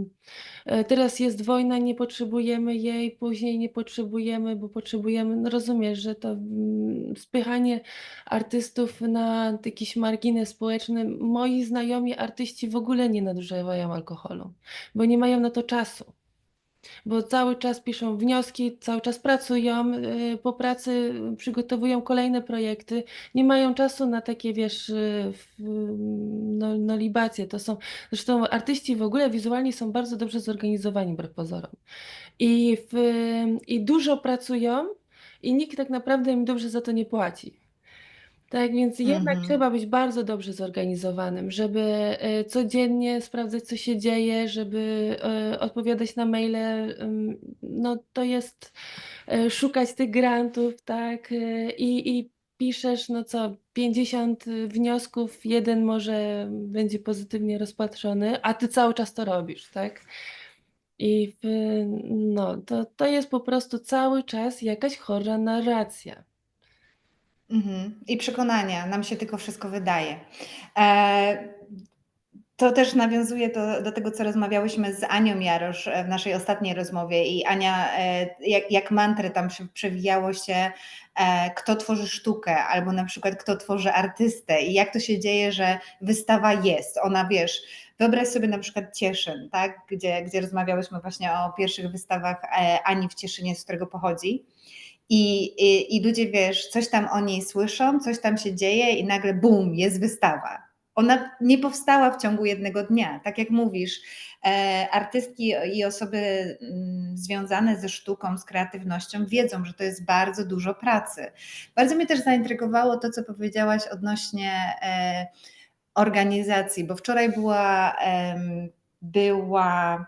teraz jest wojna, nie potrzebujemy jej, później nie potrzebujemy, bo potrzebujemy, no rozumiesz, że to spychanie artystów na jakiś margines społeczny. Moi znajomi artyści w ogóle nie nadużywają alkoholu, bo nie mają na to czasu. Bo cały czas piszą wnioski, cały czas pracują, po pracy przygotowują kolejne projekty, nie mają czasu na takie, wiesz, no libacje. Zresztą artyści w ogóle wizualni są bardzo dobrze zorganizowani, wbrew pozorom. I dużo pracują i nikt tak naprawdę im dobrze za to nie płaci. Tak więc jednak Mhm. trzeba być bardzo dobrze zorganizowanym, żeby codziennie sprawdzać, co się dzieje, żeby odpowiadać na maile. No to jest szukać tych grantów, tak? I piszesz, no co, 50 wniosków, jeden może będzie pozytywnie rozpatrzony, a ty cały czas to robisz, tak? I no, to jest po prostu cały czas jakaś chora narracja. Mhm. I przekonania, nam się tylko wszystko wydaje. E, To też nawiązuje do tego, co rozmawiałyśmy z Anią Jarosz w naszej ostatniej rozmowie i Ania, jak mantrę tam przewijało się, kto tworzy sztukę, albo na przykład kto tworzy artystę i jak to się dzieje, że wystawa jest. Ona, wiesz, wyobraź sobie na przykład Cieszyn, tak? Gdzie rozmawiałyśmy właśnie o pierwszych wystawach Ani w Cieszynie, z którego pochodzi. I ludzie, wiesz, coś tam o niej słyszą, coś tam się dzieje i nagle bum, jest wystawa. Ona nie powstała w ciągu jednego dnia. Tak jak mówisz, artystki i osoby związane ze sztuką, z kreatywnością wiedzą, że to jest bardzo dużo pracy. Bardzo mnie też zaintrygowało to, co powiedziałaś odnośnie organizacji, bo wczoraj była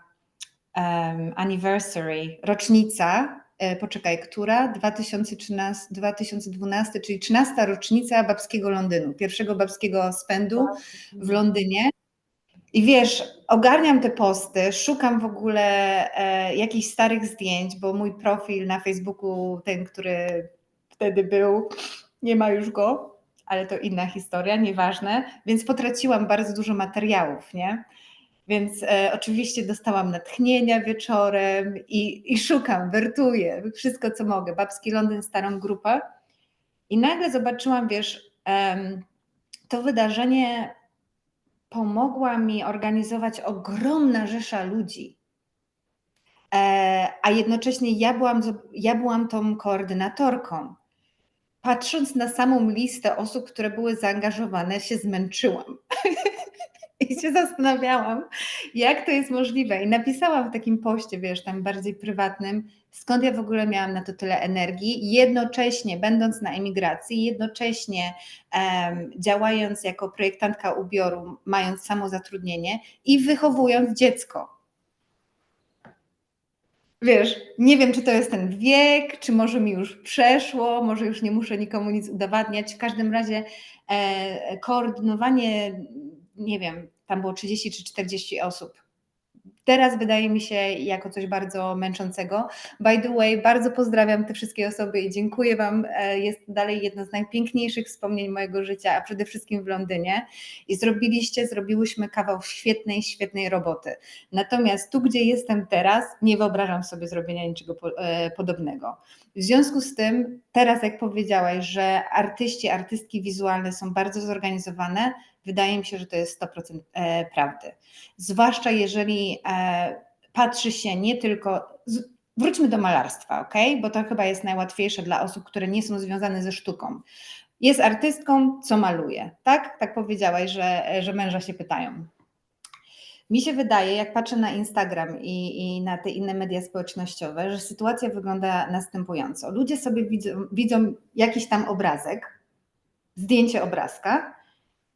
anniversary, rocznica, poczekaj, która? 2013, 2012, czyli 13. rocznica babskiego Londynu, pierwszego babskiego spędu w Londynie. I wiesz, ogarniam te posty, szukam w ogóle jakichś starych zdjęć, bo mój profil na Facebooku, ten, który wtedy był, nie ma już go, ale to inna historia, nieważne, więc potraciłam bardzo dużo materiałów, nie? Więc oczywiście dostałam natchnienia wieczorem i szukam, wertuję, wszystko co mogę. Babski Londyn, starą grupę. I nagle zobaczyłam, wiesz, to wydarzenie pomogła mi organizować ogromna rzesza ludzi. A jednocześnie ja byłam tą koordynatorką. Patrząc na samą listę osób, które były zaangażowane, się zmęczyłam. I się zastanawiałam, jak to jest możliwe. I napisałam w takim poście, wiesz, tam bardziej prywatnym, skąd ja w ogóle miałam na to tyle energii, jednocześnie będąc na emigracji, jednocześnie działając jako projektantka ubioru, mając samozatrudnienie i wychowując dziecko. Wiesz, nie wiem, czy to jest ten wiek, czy może mi już przeszło, może już nie muszę nikomu nic udowadniać. W każdym razie koordynowanie, nie wiem, tam było 30 czy 40 osób. Teraz wydaje mi się jako coś bardzo męczącego. By the way, bardzo pozdrawiam te wszystkie osoby i dziękuję Wam. Jest dalej jedno z najpiękniejszych wspomnień mojego życia, a przede wszystkim w Londynie. I zrobiłyśmy kawał świetnej, świetnej roboty. Natomiast tu, gdzie jestem teraz, nie wyobrażam sobie zrobienia niczego podobnego. W związku z tym, teraz jak powiedziałaś, że artyści, artystki wizualne są bardzo zorganizowane, wydaje mi się, że to jest 100% prawdy. Zwłaszcza jeżeli patrzy się nie tylko. Wróćmy do malarstwa, ok? Bo to chyba jest najłatwiejsze dla osób, które nie są związane ze sztuką. Jest artystką, co maluje, tak? Tak powiedziałaś, że męża się pytają. Mi się wydaje, jak patrzę na Instagram i na te inne media społecznościowe, że sytuacja wygląda następująco. Ludzie sobie widzą jakiś tam obrazek, zdjęcie obrazka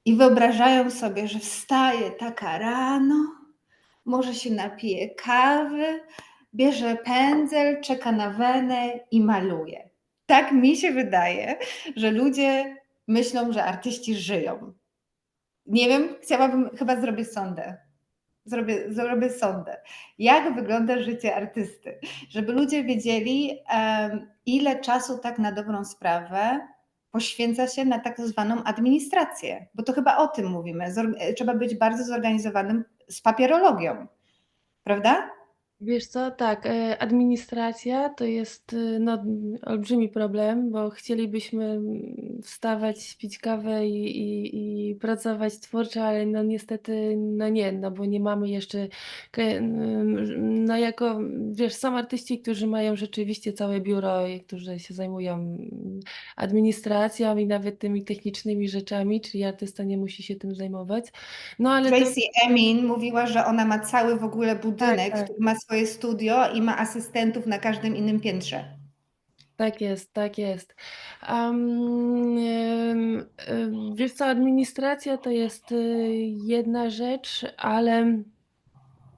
i wyobrażają sobie, że wstaje taka rano, może się napije kawy, bierze pędzel, czeka na wenę i maluje. Tak mi się wydaje, że ludzie myślą, że artyści żyją. Nie wiem, chciałabym, chyba zrobię sondę. Zrobię sondę. Jak wygląda życie artysty? Żeby ludzie wiedzieli, ile czasu tak na dobrą sprawę poświęca się na tak zwaną administrację, bo to chyba o tym mówimy. Trzeba być bardzo zorganizowanym z papierologią, prawda? Wiesz co, tak, administracja to jest, no, olbrzymi problem, bo chcielibyśmy wstawać, pić kawę i pracować twórczo, ale no niestety, no nie, no bo nie mamy jeszcze no jako, wiesz, są artyści, którzy mają rzeczywiście całe biuro i którzy się zajmują administracją i nawet tymi technicznymi rzeczami, czyli artysta nie musi się tym zajmować. No ale to Tracy Emin mówiła, że ona ma cały w ogóle tak, budynek, w tak. którym ma swoje studio i ma asystentów na każdym innym piętrze. Tak jest, tak jest. Wiesz co, administracja to jest, jedna rzecz, ale,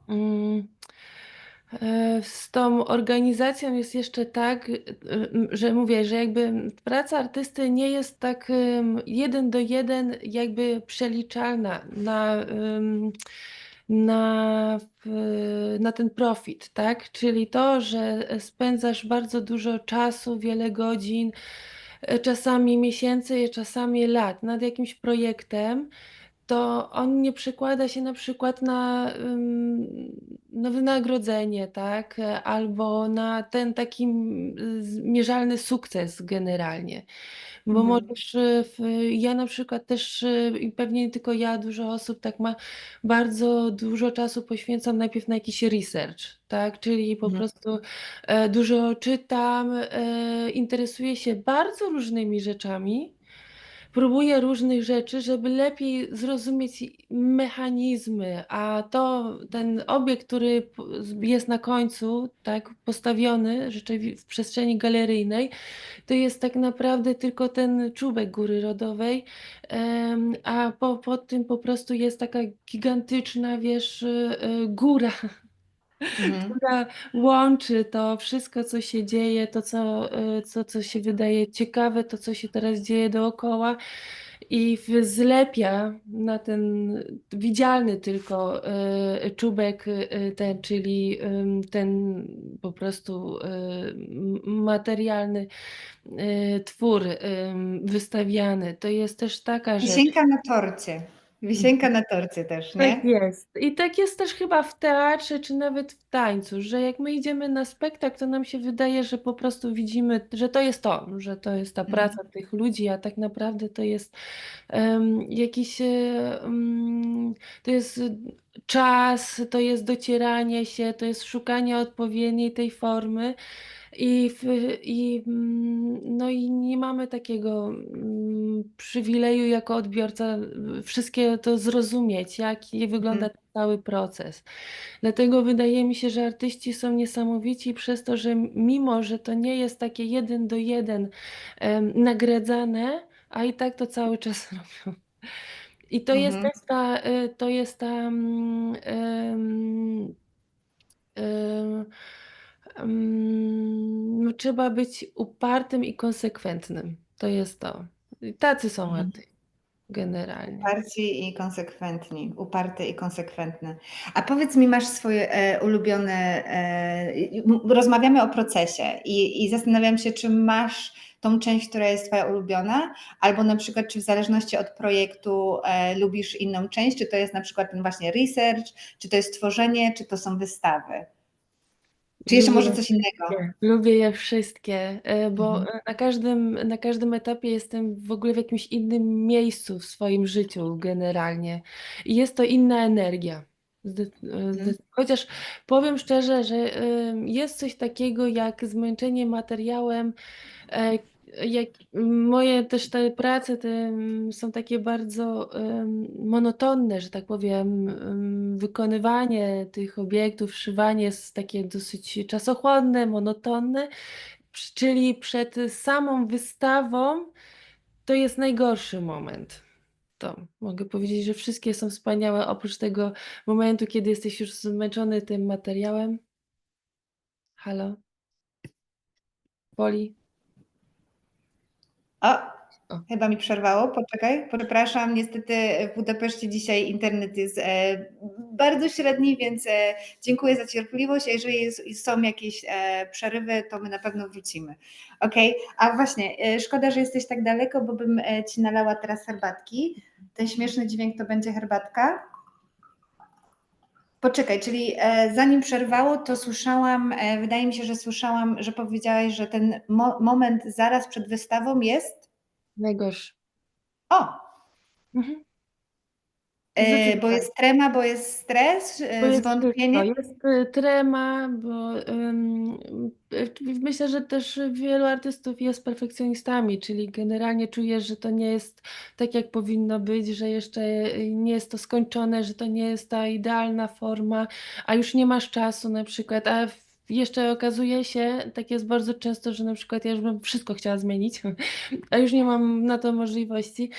mm, z tą organizacją jest jeszcze tak, że mówię, że jakby praca artysty nie jest tak, 1 do 1 jakby przeliczalna na ten profit, tak? Czyli to, że spędzasz bardzo dużo czasu, wiele godzin, czasami miesięcy, czasami lat nad jakimś projektem, to on nie przekłada się na przykład na wynagrodzenie, tak, albo na ten taki, mierzalny sukces generalnie. Bo Mhm. możesz, ja na przykład też, i pewnie nie tylko ja, dużo osób tak ma, bardzo dużo czasu poświęcam najpierw na jakiś research, tak, czyli po Mhm. prostu, dużo czytam, interesuję się bardzo różnymi rzeczami, próbuję różnych rzeczy, żeby lepiej zrozumieć mechanizmy, a ten obiekt, który jest na końcu, tak, postawiony w przestrzeni galeryjnej, to jest tak naprawdę tylko ten czubek góry lodowej, a pod tym po prostu jest taka gigantyczna, wiesz, góra. Mhm. Która łączy to wszystko, co się dzieje, to co się wydaje ciekawe, to co się teraz dzieje dookoła i zlepia na ten widzialny tylko, czubek, ten, czyli, ten po prostu, materialny, twór, wystawiany. To jest też taka rzecz. Wisienka na torcie. Wisienka na torcie też, Tak nie? jest. I tak jest też chyba w teatrze, czy nawet w tańcu, że jak my idziemy na spektakl, to nam się wydaje, że po prostu widzimy, że to jest ta Mhm. praca tych ludzi, a tak naprawdę to jest, jakiś, to jest czas, to jest docieranie się, to jest szukanie odpowiedniej tej formy. No i nie mamy takiego, przywileju jako odbiorca, wszystkiego to zrozumieć, jak Mhm. wygląda ten cały proces. Dlatego wydaje mi się, że artyści są niesamowici przez to, że mimo, że to nie jest takie 1 do 1, nagradzane, a i tak to cały czas robią. I to jest Mhm. też to jest ta, No, trzeba być upartym i konsekwentnym. To jest to. I tacy są Mhm. artyści generalnie. Uparci i konsekwentni, uparty i konsekwentny. A powiedz mi, masz swoje ulubione, rozmawiamy o procesie i zastanawiam się, czy masz tą część, która jest twoja ulubiona, albo na przykład, czy w zależności od projektu lubisz inną część, czy to jest na przykład ten właśnie research, czy to jest tworzenie, czy to są wystawy, czy jeszcze Lubię może je coś innego? wszystkie. Lubię je wszystkie, bo Mhm. na każdym etapie jestem w ogóle w jakimś innym miejscu w swoim życiu generalnie i jest to inna energia. Mhm. Chociaż powiem szczerze, że jest coś takiego jak zmęczenie materiałem. E, Jak moje też te prace są takie bardzo monotonne, że tak powiem. Wykonywanie tych obiektów, szywanie jest takie dosyć czasochłonne, monotonne, czyli przed samą wystawą to jest najgorszy moment. To mogę powiedzieć, że wszystkie są wspaniałe, oprócz tego momentu, kiedy jesteś już zmęczony tym materiałem. Halo? Woli? O, O, chyba mi przerwało. Poczekaj, przepraszam. Niestety w Budapeszcie dzisiaj internet jest bardzo średni, więc dziękuję za cierpliwość. A jeżeli są jakieś przerywy, to my na pewno wrócimy. Okej, a właśnie, szkoda, że jesteś tak daleko, bo bym ci nalała teraz herbatki. Ten śmieszny dźwięk to będzie herbatka. Poczekaj, czyli zanim przerwało, to słyszałam, wydaje mi się, że słyszałam, że powiedziałaś, że ten moment zaraz przed wystawą jest. najgorszy. O, Mhm. bo Zdecydowanie. jest trema, bo jest stres, Bo jest zwątpienie. wszystko. Jest trema, bo myślę, że też wielu artystów jest perfekcjonistami, czyli generalnie czujesz, że to nie jest tak, jak powinno być, że jeszcze nie jest to skończone, że to nie jest ta idealna forma, a już nie masz czasu na przykład, jeszcze okazuje się, tak jest bardzo często, że na przykład ja już bym wszystko chciała zmienić, a już nie mam na to możliwości.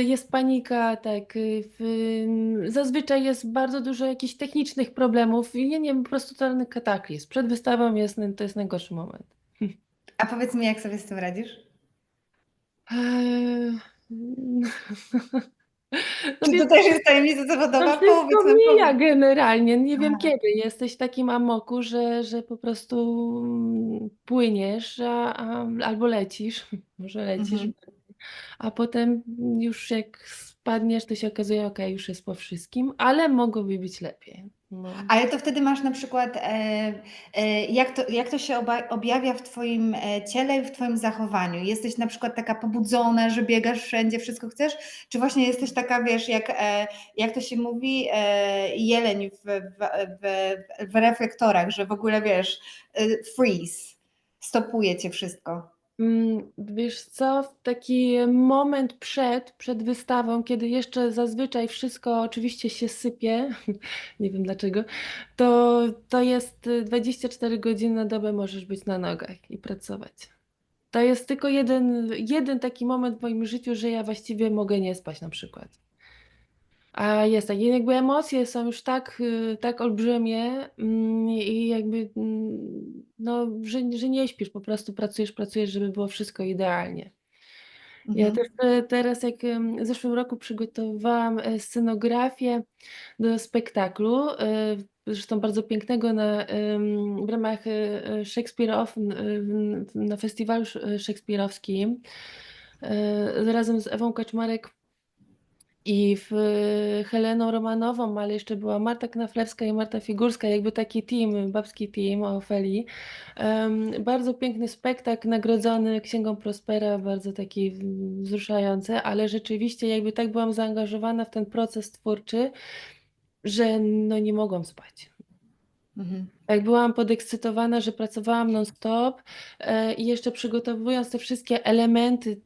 Jest panika, tak. Zazwyczaj jest bardzo dużo jakichś technicznych problemów i nie wiem, po prostu totalny kataklizm. Przed wystawą to jest najgorszy moment. A powiedz mi, jak sobie z tym radzisz? Eee, No Czy wiesz, to też jest tajemnica to zawodowa? wszystko Powiedz nam, mija powiedz. generalnie. Nie wiem kiedy. Jesteś w takim amoku, że po prostu płyniesz, albo lecisz, może lecisz. Mhm. A potem już jak spadniesz, to się okazuje, okej, już jest po wszystkim, ale mogłoby być lepiej. No. Ale to wtedy masz na przykład, jak to się objawia w twoim ciele i w twoim zachowaniu? Jesteś na przykład taka pobudzona, że biegasz wszędzie, wszystko chcesz? Czy właśnie jesteś taka, wiesz, jak to się mówi, jeleń w reflektorach, że w ogóle, wiesz, freeze, stopuje cię wszystko? Wiesz co, w taki moment przed wystawą, kiedy jeszcze zazwyczaj wszystko oczywiście się sypie, nie wiem dlaczego, to jest 24 godziny na dobę możesz być na nogach i pracować. To jest tylko jeden taki moment w moim życiu, że ja właściwie mogę nie spać na przykład. A jest tak, i jakby emocje są już tak olbrzymie, i jakby, no, że nie śpisz, po prostu pracujesz, żeby było wszystko idealnie. Ja też Mhm. teraz jak, w zeszłym roku przygotowałam, scenografię do spektaklu, zresztą bardzo pięknego w ramach, Shakespeare Off, na festiwalu szekspirowskim, razem z Ewą Kaczmarek i Heleną Romanową, ale jeszcze była Marta Knaflewska i Marta Figurska, jakby taki team, babski team o Ofeli. Bardzo piękny spektakl, nagrodzony Księgą Prospera, bardzo taki wzruszający, ale rzeczywiście jakby tak byłam zaangażowana w ten proces twórczy, że no nie mogłam spać. Mhm. Tak byłam podekscytowana, że pracowałam non stop, i jeszcze przygotowując te wszystkie elementy,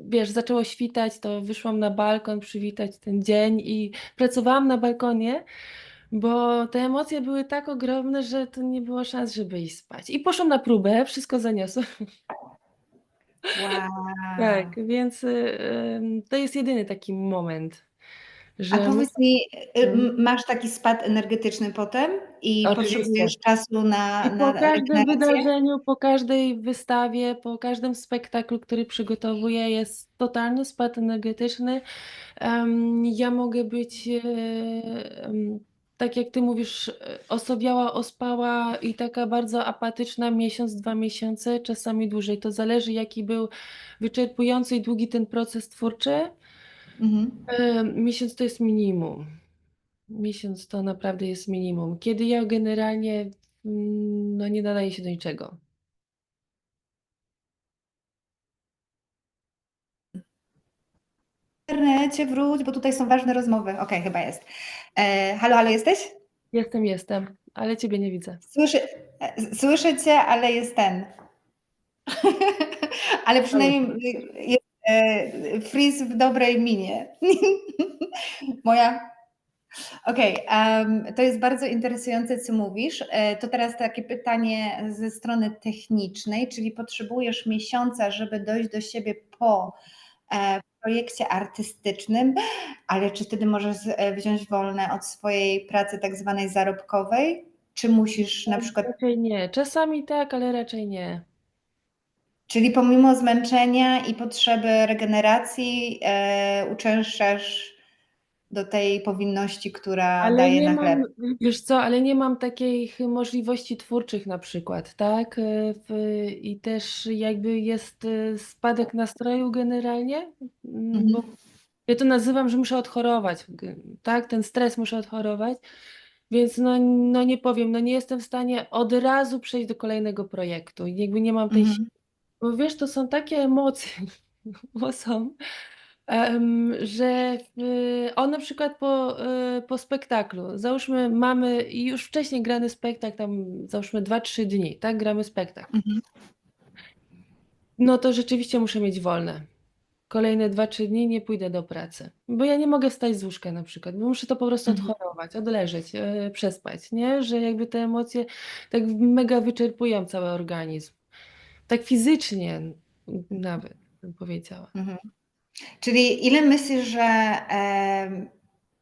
wiesz, zaczęło świtać, to wyszłam na balkon przywitać ten dzień i pracowałam na balkonie, bo te emocje były tak ogromne, że to nie było szans, żeby iść spać. I poszłam na próbę, wszystko zaniosłam. Wow. Tak, więc, to jest jedyny taki moment. A że powiedz mi, mhm, masz taki spad energetyczny potem i oczywiście. potrzebujesz czasu na I po każdym regenerację? wydarzeniu, po każdej wystawie, po każdym spektaklu, który przygotowuję, jest totalny spad energetyczny. Ja mogę być, tak jak ty mówisz, osowiała, ospała i taka bardzo apatyczna miesiąc, 2 miesiące, czasami dłużej. To zależy, jaki był wyczerpujący i długi ten proces twórczy. Mhm. Miesiąc to jest minimum. Miesiąc to naprawdę jest minimum. Kiedy ja generalnie, no nie nadaję się do niczego. W internecie wróć, bo tutaj są ważne rozmowy. Okej, chyba jest. Halo, halo, jesteś? Jestem, ale ciebie nie widzę. Słyszę cię, ale jest ten. Ale Ale przynajmniej jest freeze w dobrej minie. Moja. Okej, to jest bardzo interesujące, co mówisz. To teraz takie pytanie ze strony technicznej, czyli potrzebujesz miesiąca, żeby dojść do siebie po projekcie artystycznym, ale czy wtedy możesz wziąć wolne od swojej pracy tak zwanej zarobkowej? Czy musisz na przykład, raczej nie. Czasami tak, ale raczej nie. czyli pomimo zmęczenia i potrzeby regeneracji, uczęszczasz do tej powinności, która Ale daje nie na mam, chleb? wiesz co, ale nie mam takich możliwości twórczych na przykład, tak? I też jakby jest spadek nastroju generalnie, bo Mhm. ja to nazywam, że muszę odchorować, tak? Ten stres muszę odchorować, więc no nie powiem, no nie jestem w stanie od razu przejść do kolejnego projektu. I jakby nie mam tej siły. Mhm. Bo wiesz, to są takie emocje, bo są, że on na przykład po spektaklu, załóżmy mamy już wcześniej grany spektakl, tam załóżmy 2-3 dni, tak, gramy spektakl. Mhm. No to rzeczywiście muszę mieć wolne. Kolejne 2-3 dni nie pójdę do pracy, bo ja nie mogę wstać z łóżka na przykład, bo muszę to po prostu Mhm. odchorować, odleżeć, przespać, nie? Że jakby te emocje tak mega wyczerpują cały organizm. Tak fizycznie nawet bym powiedziała. Mhm. Czyli ile myślisz, że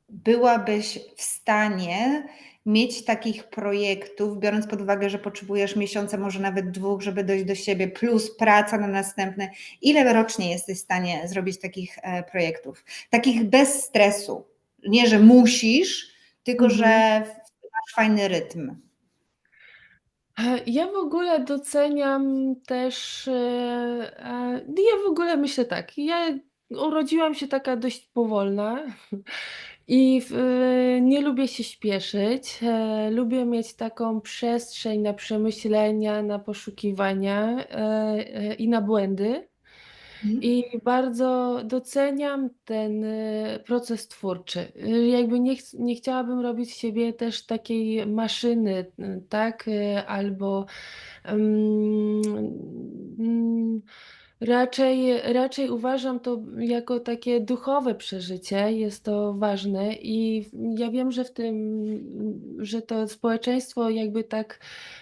byłabyś w stanie mieć takich projektów, biorąc pod uwagę, że potrzebujesz miesiąca, może nawet 2, żeby dojść do siebie, plus praca na następne. Ile rocznie jesteś w stanie zrobić takich projektów? Takich bez stresu. Nie, że musisz, tylko że Mhm. masz fajny rytm. Ja w ogóle doceniam też, ja w ogóle myślę tak, ja urodziłam się taka dość powolna i nie lubię się śpieszyć, lubię mieć taką przestrzeń na przemyślenia, na poszukiwania, i na błędy. Mhm. I bardzo doceniam ten, proces twórczy. Jakby nie chciałabym robić z siebie też takiej maszyny, tak, albo, ym, mm, raczej uważam to jako takie duchowe przeżycie, jest to ważne i ja wiem, że że to społeczeństwo jakby tak,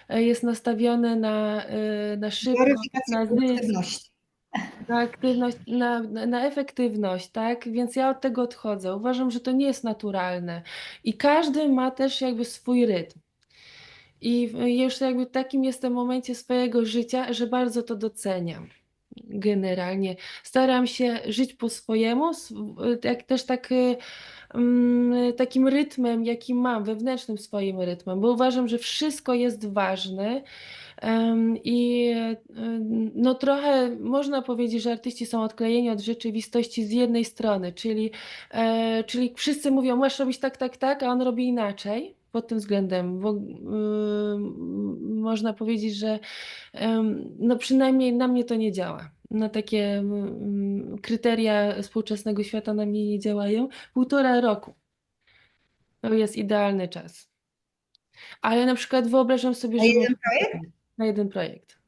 jest nastawione na szybkość, Gloryfikacja na zysk. produktywności. Na aktywność, na efektywność, tak? Więc ja od tego odchodzę. Uważam, że to nie jest naturalne i każdy ma też jakby swój rytm. I już jakby w takim jestem momencie swojego życia, że bardzo to doceniam. Generalnie staram się żyć po swojemu, jak też tak, takim rytmem, jaki mam, wewnętrznym swoim rytmem, bo uważam, że wszystko jest ważne. I no trochę można powiedzieć, że artyści są odklejeni od rzeczywistości z jednej strony, czyli wszyscy mówią: "Masz robić tak, tak, tak", a on robi inaczej pod tym względem, bo można powiedzieć, że no przynajmniej na mnie to nie działa. Na takie kryteria współczesnego świata na mnie nie działają. 1,5 roku to jest idealny czas. Ale na przykład wyobrażam sobie, A że jeden może projekt? na jeden projekt.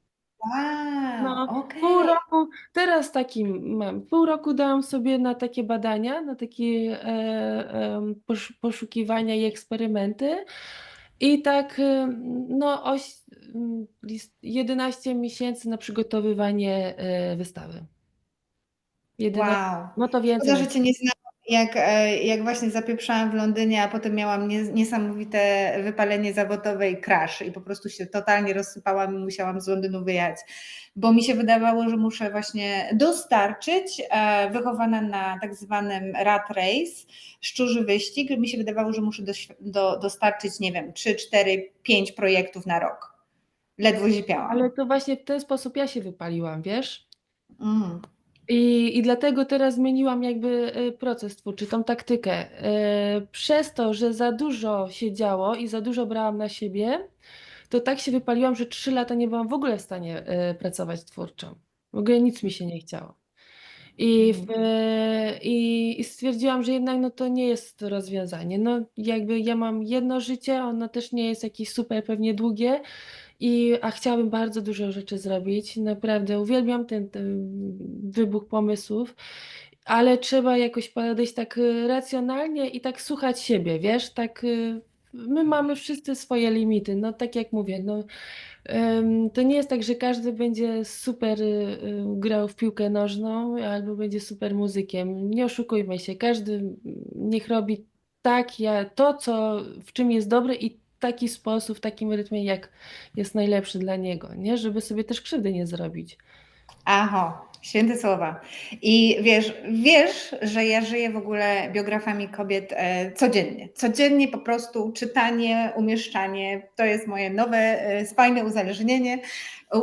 Wow, No, pół okej. roku teraz taki mam. Pół roku dałam sobie na takie badania, na takie, poszukiwania i eksperymenty. I tak, no 11 miesięcy na przygotowywanie, wystawy. 11, Wow. no to więcej Szkoda, że nawet. cię nie znam. jak właśnie zapieprzałam w Londynie, a potem miałam niesamowite wypalenie zawodowe i crash i po prostu się totalnie rozsypałam i musiałam z Londynu wyjechać, bo mi się wydawało, że muszę właśnie dostarczyć, wychowana na tak zwanym rat race, szczurzy wyścig, mi się wydawało, że muszę dostarczyć, nie wiem, 3, 4, 5 projektów na rok. Ledwo Ale zipiałam. to właśnie w ten sposób ja się wypaliłam, wiesz? Mm. I dlatego teraz zmieniłam jakby proces twórczy, tą taktykę. Przez to, że za dużo się działo i za dużo brałam na siebie, to tak się wypaliłam, że 3 lata nie byłam w ogóle w stanie pracować twórczo. W ogóle nic mi się nie chciało. Mm. I stwierdziłam, że jednak no to nie jest to rozwiązanie. No jakby ja mam jedno życie, ono też nie jest jakieś super pewnie długie, a chciałabym bardzo dużo rzeczy zrobić. Naprawdę uwielbiam ten wybuch pomysłów, ale trzeba jakoś podejść tak racjonalnie i tak słuchać siebie, wiesz, tak my mamy wszyscy swoje limity. No tak jak mówię, no to nie jest tak, że każdy będzie super grał w piłkę nożną albo będzie super muzykiem. Nie oszukujmy się, każdy niech robi to, w czym jest dobry i taki sposób, w takim rytmie, jak jest najlepszy dla niego, nie? Żeby sobie też krzywdy nie zrobić. Aho, święte słowa. I wiesz, że ja żyję w ogóle biografiami kobiet codziennie. Codziennie po prostu czytanie, umieszczanie, to jest moje nowe, spajne uzależnienie.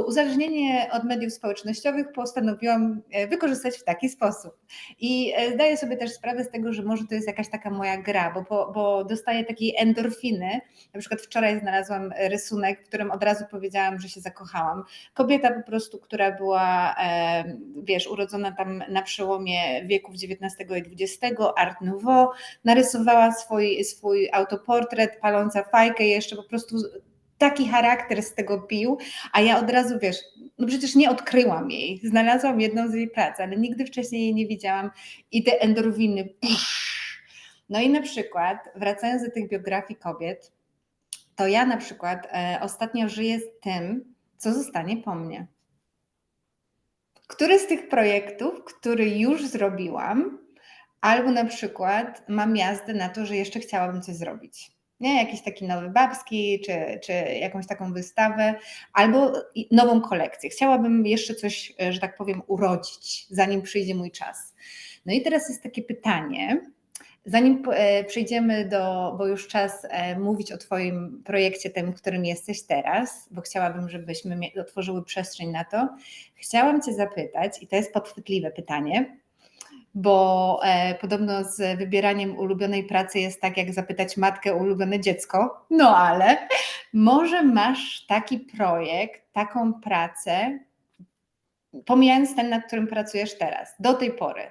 Uzależnienie od mediów społecznościowych postanowiłam wykorzystać w taki sposób. I zdaję sobie też sprawę z tego, że może to jest jakaś taka moja gra, bo dostaję takiej endorfiny. Na przykład wczoraj znalazłam rysunek, w którym od razu powiedziałam, że się zakochałam. Kobieta po prostu, która była, wiesz, urodzona tam na przełomie wieków XIX i XX, Art Nouveau, narysowała swój autoportret, paląca fajkę, jeszcze po prostu taki charakter z tego pił, a ja od razu, wiesz, no przecież nie odkryłam jej, znalazłam jedną z jej prac, ale nigdy wcześniej jej nie widziałam i te endorfiny, psz. No i na przykład, wracając do tych biografii kobiet, to ja na przykład ostatnio żyję z tym, co zostanie po mnie. Który z tych projektów, który już zrobiłam, albo na przykład mam jazdę na to, że jeszcze chciałabym coś zrobić. Nie, jakiś taki nowy babski, czy jakąś taką wystawę, albo nową kolekcję. Chciałabym jeszcze coś, że tak powiem, urodzić, zanim przyjdzie mój czas. No i teraz jest takie pytanie, zanim przejdziemy bo już czas mówić o Twoim projekcie, tym, którym jesteś teraz, bo chciałabym, żebyśmy otworzyły przestrzeń na to, chciałam Cię zapytać, i to jest podchwytliwe pytanie, bo podobno z wybieraniem ulubionej pracy jest tak, jak zapytać matkę o ulubione dziecko, no ale może masz taki projekt, taką pracę, pomijając ten, nad którym pracujesz teraz, do tej pory.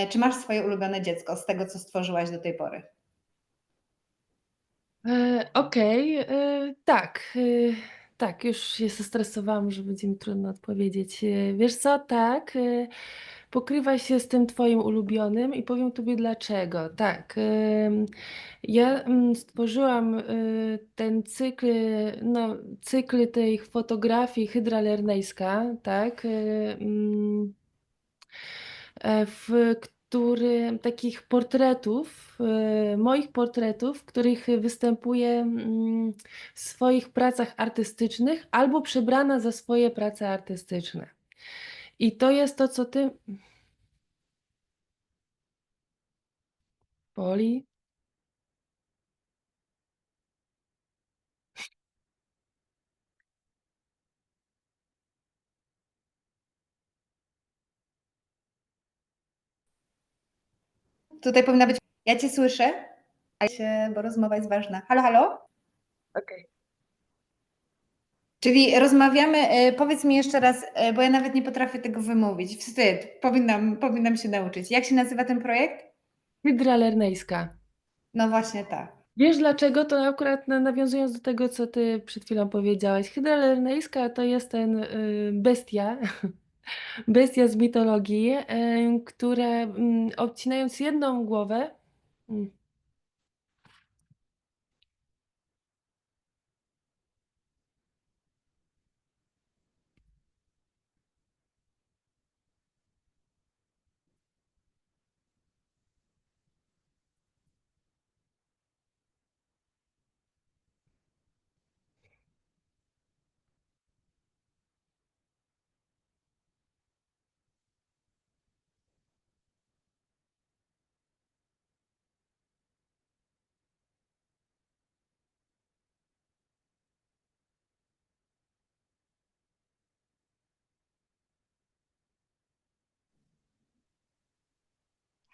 Czy masz swoje ulubione dziecko z tego, co stworzyłaś do tej pory? Okej, tak, tak, już się zestresowałam, że będzie mi trudno odpowiedzieć. Wiesz co, tak, pokrywa się z tym twoim ulubionym i powiem tobie dlaczego. Tak, ja stworzyłam ten cykl, no, cykl tej fotografii Hydra Lernejska, tak, w który takich portretów, moich portretów, w których występuję w swoich pracach artystycznych albo przebrana za swoje prace artystyczne. I to jest to, co ty, Poli. Tutaj powinna być. Ja Cię słyszę, bo rozmowa jest ważna. Halo, halo? Okej. Czyli rozmawiamy, powiedz mi jeszcze raz, bo ja nawet nie potrafię tego wymówić. Wstyd, powinnam się nauczyć. Jak się nazywa ten projekt? Hydra Lernejska. No właśnie tak. Wiesz dlaczego? To akurat nawiązując do tego, co ty przed chwilą powiedziałaś. Hydra Lernejska to jest ten bestia, bestia z mitologii, która obcinając jedną głowę, mm,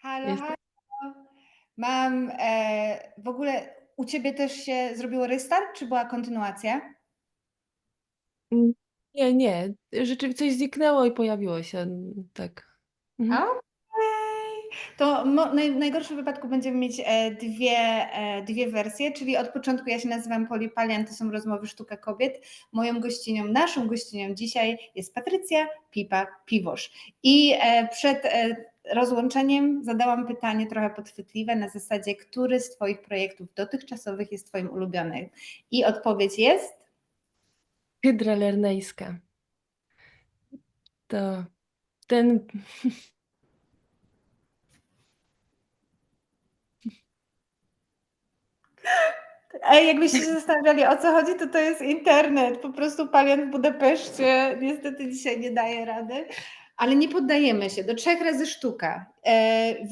Halo, halo. Jeste Mam, w ogóle u ciebie też się zrobiło restart, czy była kontynuacja? mm, nie, nie, coś zniknęło i pojawiło się, tak. Mhm. Okej. To w najgorszym wypadku będziemy mieć, dwie wersje, czyli od początku ja się nazywam Poli Palian, to są rozmowy Sztuka Kobiet. Moją gościnią, naszą gościnią dzisiaj jest Patrycja Pipa-Piwosz. I, przed, rozłączeniem zadałam pytanie trochę podchwytliwe na zasadzie: który z twoich projektów dotychczasowych jest twoim ulubionym? I odpowiedź jest? Hydra lernejska. To ten Ej, jakbyście się zastanawiali, o co chodzi, to jest internet. Po prostu Palion w Budapeszcie niestety dzisiaj nie daje rady, ale nie poddajemy się. Do 3 razy sztuka.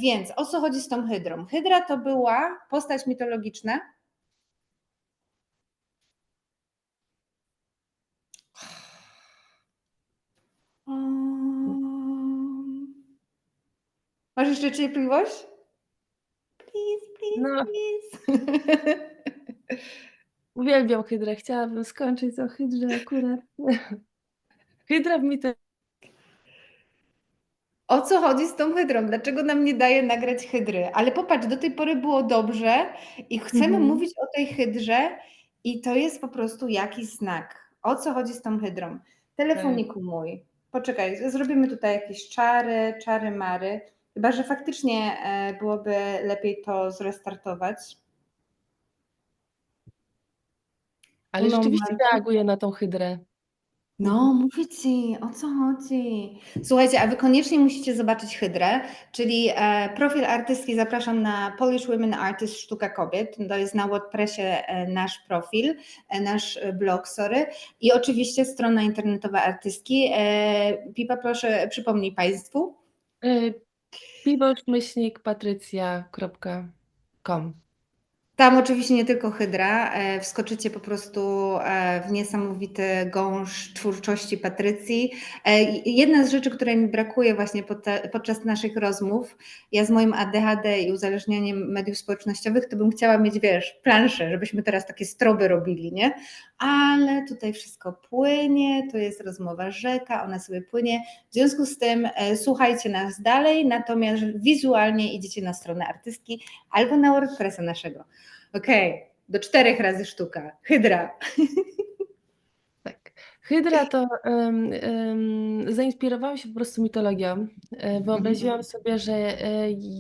Więc o co chodzi z tą hydrą? Hydra to była postać mitologiczna. Masz jeszcze cierpliwość? Please, please, no, please. uwielbiam hydrę, chciałabym skończyć o hydrze akurat. Hydra w mitologii. O co chodzi z tą hydrą? Dlaczego nam nie daje nagrać hydry? Ale popatrz, do tej pory było dobrze i chcemy Mhm, mówić o tej hydrze i to jest po prostu jakiś znak. O co chodzi z tą hydrą? tak. Telefoniku mój. Poczekaj, zrobimy tutaj jakieś czary mary. Chyba że faktycznie byłoby lepiej to zrestartować. Ale Uno rzeczywiście momento. reaguję na tą hydrę. Mhm. No, mówię ci, o co chodzi. Słuchajcie, a wy koniecznie musicie zobaczyć Hydrę, czyli profil artystki zapraszam na Polish Women Artists Sztuka Kobiet. To jest na WordPressie nasz profil, nasz blog, sorry. I oczywiście strona internetowa artystki. Pipa, proszę przypomnij Państwu. Y, piwosz-patrycja.com. Tam oczywiście nie tylko hydra, wskoczycie po prostu w niesamowity gąszcz twórczości Patrycji. Jedna z rzeczy, której mi brakuje właśnie podczas naszych rozmów, ja z moim ADHD i uzależnieniem mediów społecznościowych, to bym chciała mieć, wiesz, planszę, żebyśmy teraz takie stroby robili, nie? Ale tutaj wszystko płynie, to jest rozmowa rzeka, ona sobie płynie. W związku z tym słuchajcie nas dalej, natomiast wizualnie idziecie na stronę artystki albo na WordPressa naszego. Okej, do 4 razy sztuka. Hydra. Tak. Hydra to zainspirowałam się po prostu mitologią. Mhm. Wyobraziłam sobie, że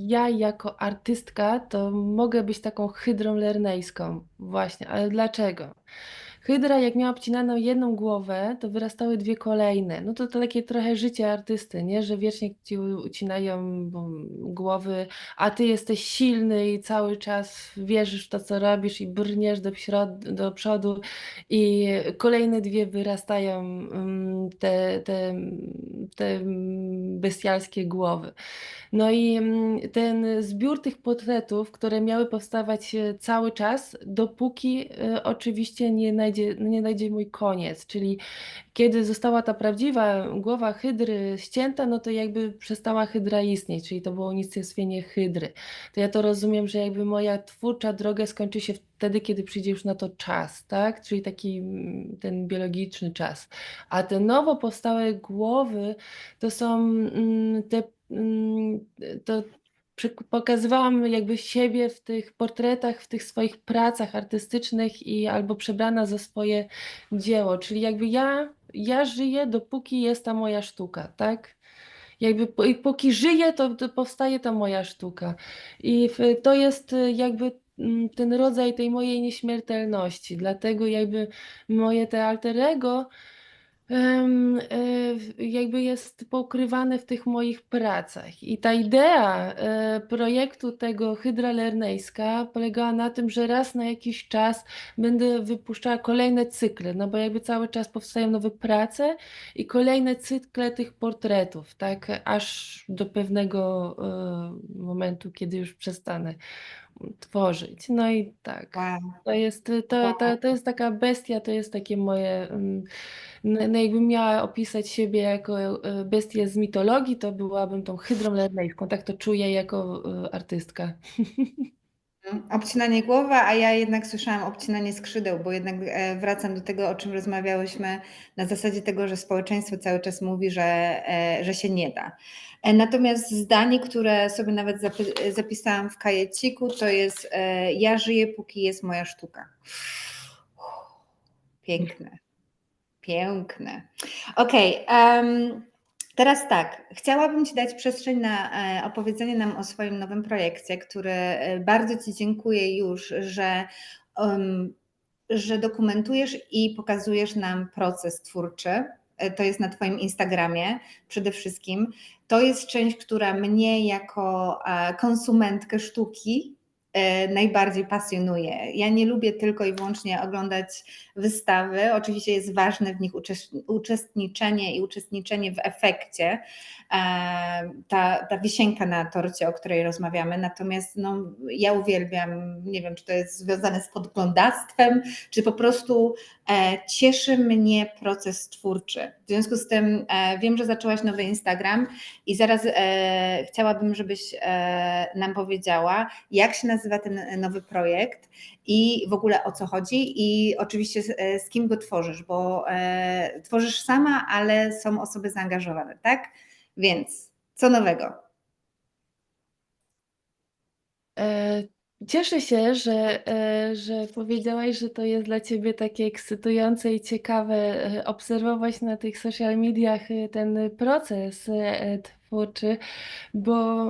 ja jako artystka to mogę być taką hydrą lernejską. Właśnie, ale dlaczego? Hydra, jak miała obcinaną jedną głowę, to wyrastały dwie kolejne. No to takie trochę życie artysty, nie? Że wiecznie ci ucinają głowy, a ty jesteś silny i cały czas wierzysz w to, co robisz i brniesz do przodu i kolejne dwie wyrastają te bestialskie głowy. No i ten zbiór tych portretów, które miały powstawać cały czas, dopóki oczywiście nie najdzie mój koniec, czyli kiedy została ta prawdziwa głowa hydry ścięta, no to jakby przestała hydra istnieć, czyli to było unicestwienie hydry. To ja to rozumiem, że jakby moja twórcza droga skończy się wtedy, kiedy przyjdzie już na to czas, tak? Czyli taki ten biologiczny czas. A te nowo powstałe głowy to są te to pokazywałam jakby siebie w tych portretach, w tych swoich pracach artystycznych i albo przebrana za swoje dzieło, czyli jakby ja żyję, dopóki jest ta moja sztuka, tak? Jakby i póki żyję, to powstaje ta moja sztuka. I to jest jakby ten rodzaj tej mojej nieśmiertelności. Dlatego jakby moje te alter ego jakby jest pokrywane w tych moich pracach. I ta idea projektu tego Hydra Lernejska polegała na tym, że raz na jakiś czas będę wypuszczała kolejne cykle, no bo jakby cały czas powstają nowe prace i kolejne cykle tych portretów, tak, aż do pewnego momentu, kiedy już przestanę tworzyć. No i tak, Wow, to jest, to jest taka bestia, to jest takie moje, no jakbym miała opisać siebie jako, bestię z mitologii, to byłabym tą hydrą lerneńską, tak to czuję jako, artystka. obcinanie głowy, a ja jednak słyszałam obcinanie skrzydeł, bo jednak wracam do tego, o czym rozmawiałyśmy, na zasadzie tego, że społeczeństwo cały czas mówi, że się nie da. Natomiast zdanie, które sobie nawet zapisałam w kajeciku, to jest ja żyję, póki jest moja sztuka. Piękne. Piękne. Okej, teraz tak. Chciałabym Ci dać przestrzeń na opowiedzenie nam o swoim nowym projekcie, który bardzo Ci dziękuję już, em, że dokumentujesz i pokazujesz nam proces twórczy. To jest na Twoim Instagramie przede wszystkim. To jest część, która mnie jako konsumentkę sztuki najbardziej pasjonuje. Ja nie lubię tylko i wyłącznie oglądać wystawy. Oczywiście jest ważne w nich uczestniczenie i uczestniczenie w efekcie, ta wisienka na torcie, o której rozmawiamy. Natomiast no, ja uwielbiam, nie wiem, czy to jest związane z podglądactwem, czy po prostu cieszy mnie proces twórczy. W związku z tym wiem, że zaczęłaś nowy Instagram i zaraz chciałabym, żebyś nam powiedziała, jak się nazywa ten nowy projekt i w ogóle o co chodzi i oczywiście z kim go tworzysz, bo tworzysz sama, ale są osoby zaangażowane, tak? Więc co nowego? E, Cieszę się, że powiedziałaś, że to jest dla ciebie takie ekscytujące i ciekawe obserwować na tych social mediach ten proces twórczy, bo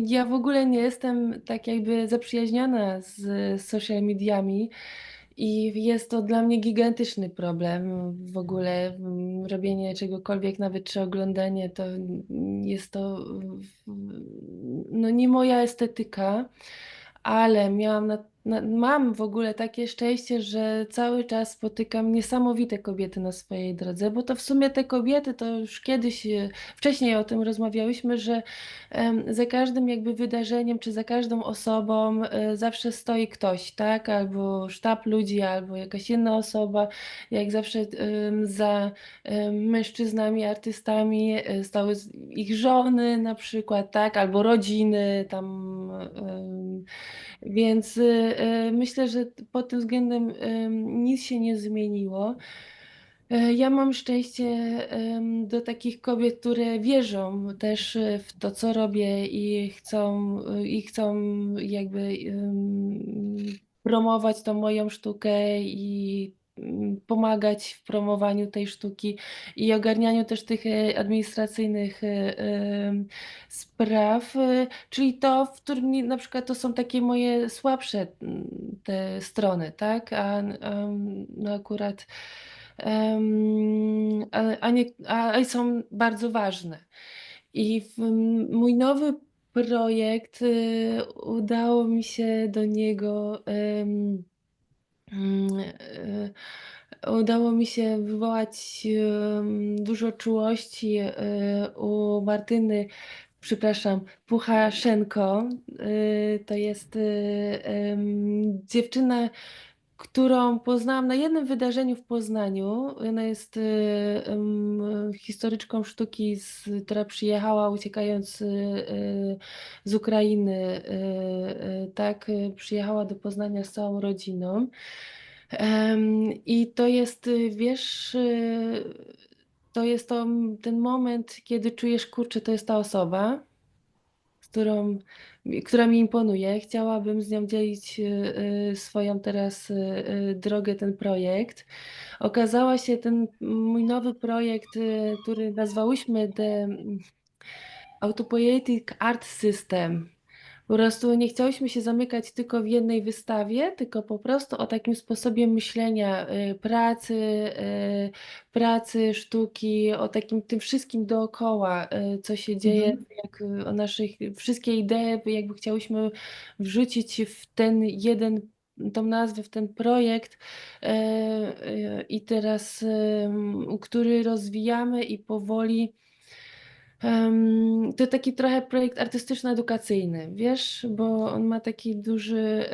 ja w ogóle nie jestem tak jakby zaprzyjaźniona z social mediami. I jest to dla mnie gigantyczny problem w ogóle, robienie czegokolwiek, nawet czy oglądanie, to jest to no nie moja estetyka, ale mam w ogóle takie szczęście, że cały czas spotykam niesamowite kobiety na swojej drodze, bo to w sumie te kobiety, to już kiedyś, wcześniej o tym rozmawiałyśmy, że za każdym jakby wydarzeniem, czy za każdą osobą zawsze stoi ktoś, tak? Albo sztab ludzi, albo jakaś inna osoba. Jak zawsze za mężczyznami, artystami stały ich żony na przykład, tak? Albo rodziny tam. Więc myślę, że pod tym względem nic się nie zmieniło. Ja mam szczęście do takich kobiet, które wierzą też w to, co robię i chcą jakby promować tą moją sztukę i pomagać w promowaniu tej sztuki i ogarnianiu też tych administracyjnych spraw. Czyli to, w którym na przykład to są takie moje słabsze te strony, tak? No akurat a są bardzo ważne. I mój nowy projekt, udało mi się do niego, udało mi się wywołać, dużo czułości, u Martyny, przepraszam, Puchaszenko. To jest, dziewczyna, którą poznałam na jednym wydarzeniu w Poznaniu. Ona jest, historyczką sztuki, która przyjechała uciekając, z Ukrainy, tak, przyjechała do Poznania z całą rodziną. I to jest, wiesz, to jest ten moment, kiedy czujesz, kurczę, to jest ta osoba, z którą która mi imponuje. Chciałabym z nią dzielić, swoją teraz, drogę, ten projekt. Okazała się ten mój nowy projekt, który nazwałyśmy The Autopoietic Art System. Po prostu nie chciałyśmy się zamykać tylko w jednej wystawie, tylko po prostu o takim sposobie myślenia, pracy, sztuki, o takim tym wszystkim dookoła, co się dzieje, Mhm. jak, o naszych wszystkie idee jakby chciałyśmy wrzucić w ten jeden tą nazwę, w ten projekt, i teraz, który rozwijamy i powoli To taki trochę projekt artystyczno-edukacyjny, wiesz, bo on ma taki duży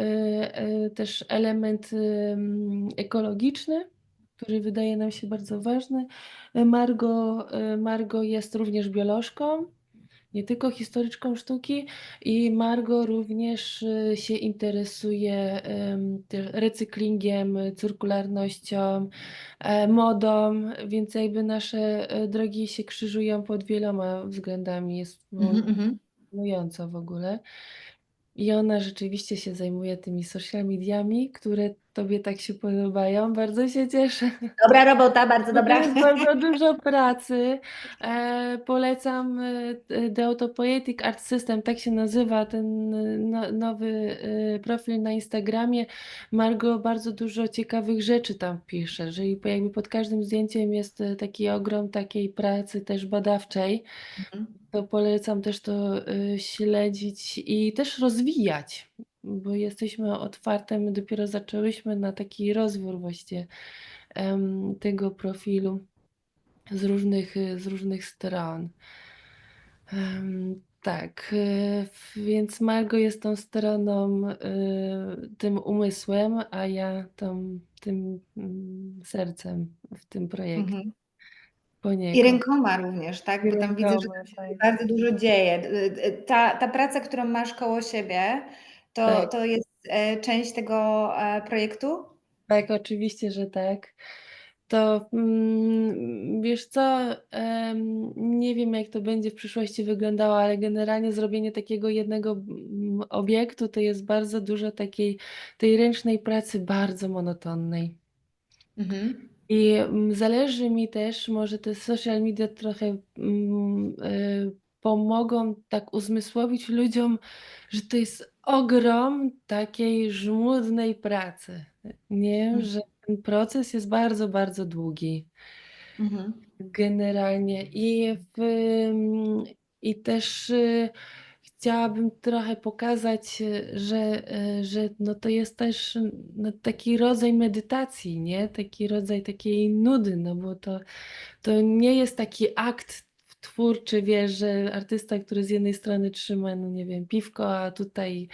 też element ekologiczny, który wydaje nam się bardzo ważny. Margo jest również biolożką, nie tylko historyczką sztuki i Margo również się interesuje też recyklingiem, cyrkularnością, modą, więc jakby nasze drogi się krzyżują pod wieloma względami. Jest Mhm, mhm. fascynująco w ogóle. I ona rzeczywiście się zajmuje tymi social mediami, które tobie tak się podobają. Bardzo się cieszę. Dobra robota, bardzo Bo to dobra. jest bardzo dużo pracy. Polecam The Autopoietic Art System, tak się nazywa ten nowy profil na Instagramie. Margot bardzo dużo ciekawych rzeczy tam pisze, że jakby pod każdym zdjęciem jest taki ogrom takiej pracy też badawczej. Mhm. To polecam też to śledzić i też rozwijać, bo jesteśmy otwarte, my dopiero zaczęłyśmy na taki rozwój właśnie tego profilu z różnych stron. Tak, więc Margo jest tą stroną, tym umysłem, a ja tym sercem w tym projekcie Mhm. I poniekąd. rękoma również, tak? I Bo tam widzę, że rękoma, tam się tak. bardzo dużo dzieje. Ta praca, którą masz koło siebie, to, Tak, to jest część tego projektu? tak, oczywiście, że tak. To wiesz co, nie wiem jak to będzie w przyszłości wyglądało, ale generalnie zrobienie takiego jednego obiektu to jest bardzo dużo tej ręcznej pracy bardzo monotonnej. Mhm. I zależy mi też, może te social media trochę pomogą tak uzmysłowić ludziom, że to jest ogrom takiej żmudnej pracy, nie? Mhm. Że ten proces jest bardzo, bardzo długi. Mhm. Generalnie i też chciałabym trochę pokazać, że no to jest też no, taki rodzaj medytacji, nie? Taki rodzaj takiej nudy, no bo to nie jest taki akt twórczy, wiesz, że artysta, który z jednej strony trzyma, no nie wiem, piwko, a tutaj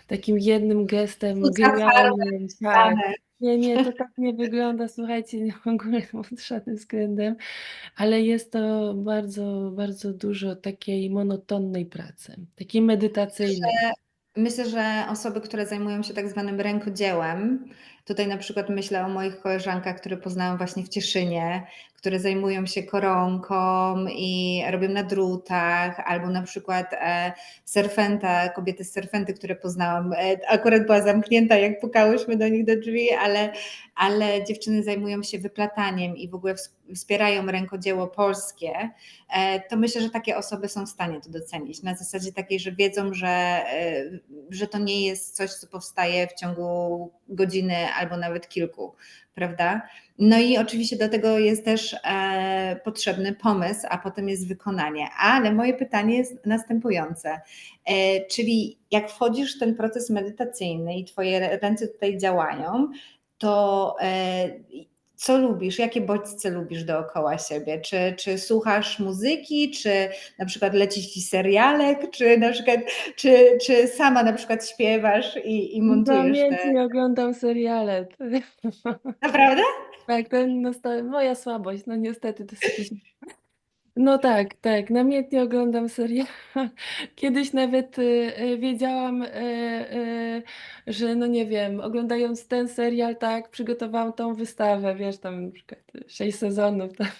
takim jednym gestem Rzuca farbę, genialnym, tak. ścianę. Nie, nie, to tak nie wygląda, słuchajcie, nie w ogóle pod żadnym względem, ale jest to bardzo, bardzo dużo takiej monotonnej pracy, takiej medytacyjnej. Myślę, że osoby, które zajmują się tak zwanym rękodziełem, tutaj na przykład myślę o moich koleżankach, które poznałam właśnie w Cieszynie, które zajmują się koronką i robią na drutach, albo na przykład serfenta, kobiety z serfenty, które poznałam, akurat była zamknięta, jak pukałyśmy do nich do drzwi, ale dziewczyny zajmują się wyplataniem i w ogóle wspierają rękodzieło polskie, to myślę, że takie osoby są w stanie to docenić. Na zasadzie takiej, że wiedzą, że to nie jest coś, co powstaje w ciągu godziny albo nawet kilku, prawda? No i oczywiście do tego jest też potrzebny pomysł, a potem jest wykonanie. Ale moje pytanie jest następujące. Czyli jak wchodzisz w ten proces medytacyjny i twoje ręce tutaj działają, to co lubisz? Jakie bodźce lubisz dookoła siebie? Czy słuchasz muzyki, czy na przykład leci ci serialek, czy na przykład, czy sama na przykład śpiewasz i montujesz te... Namiętnie oglądam seriale. Naprawdę? Tak, to no, moja słabość, no niestety dosyć. No tak, tak, namiętnie oglądam serial. Kiedyś nawet wiedziałam, że no nie wiem, oglądając ten serial, tak, przygotowałam tą wystawę, wiesz, tam na przykład 6 sezonów. Tak,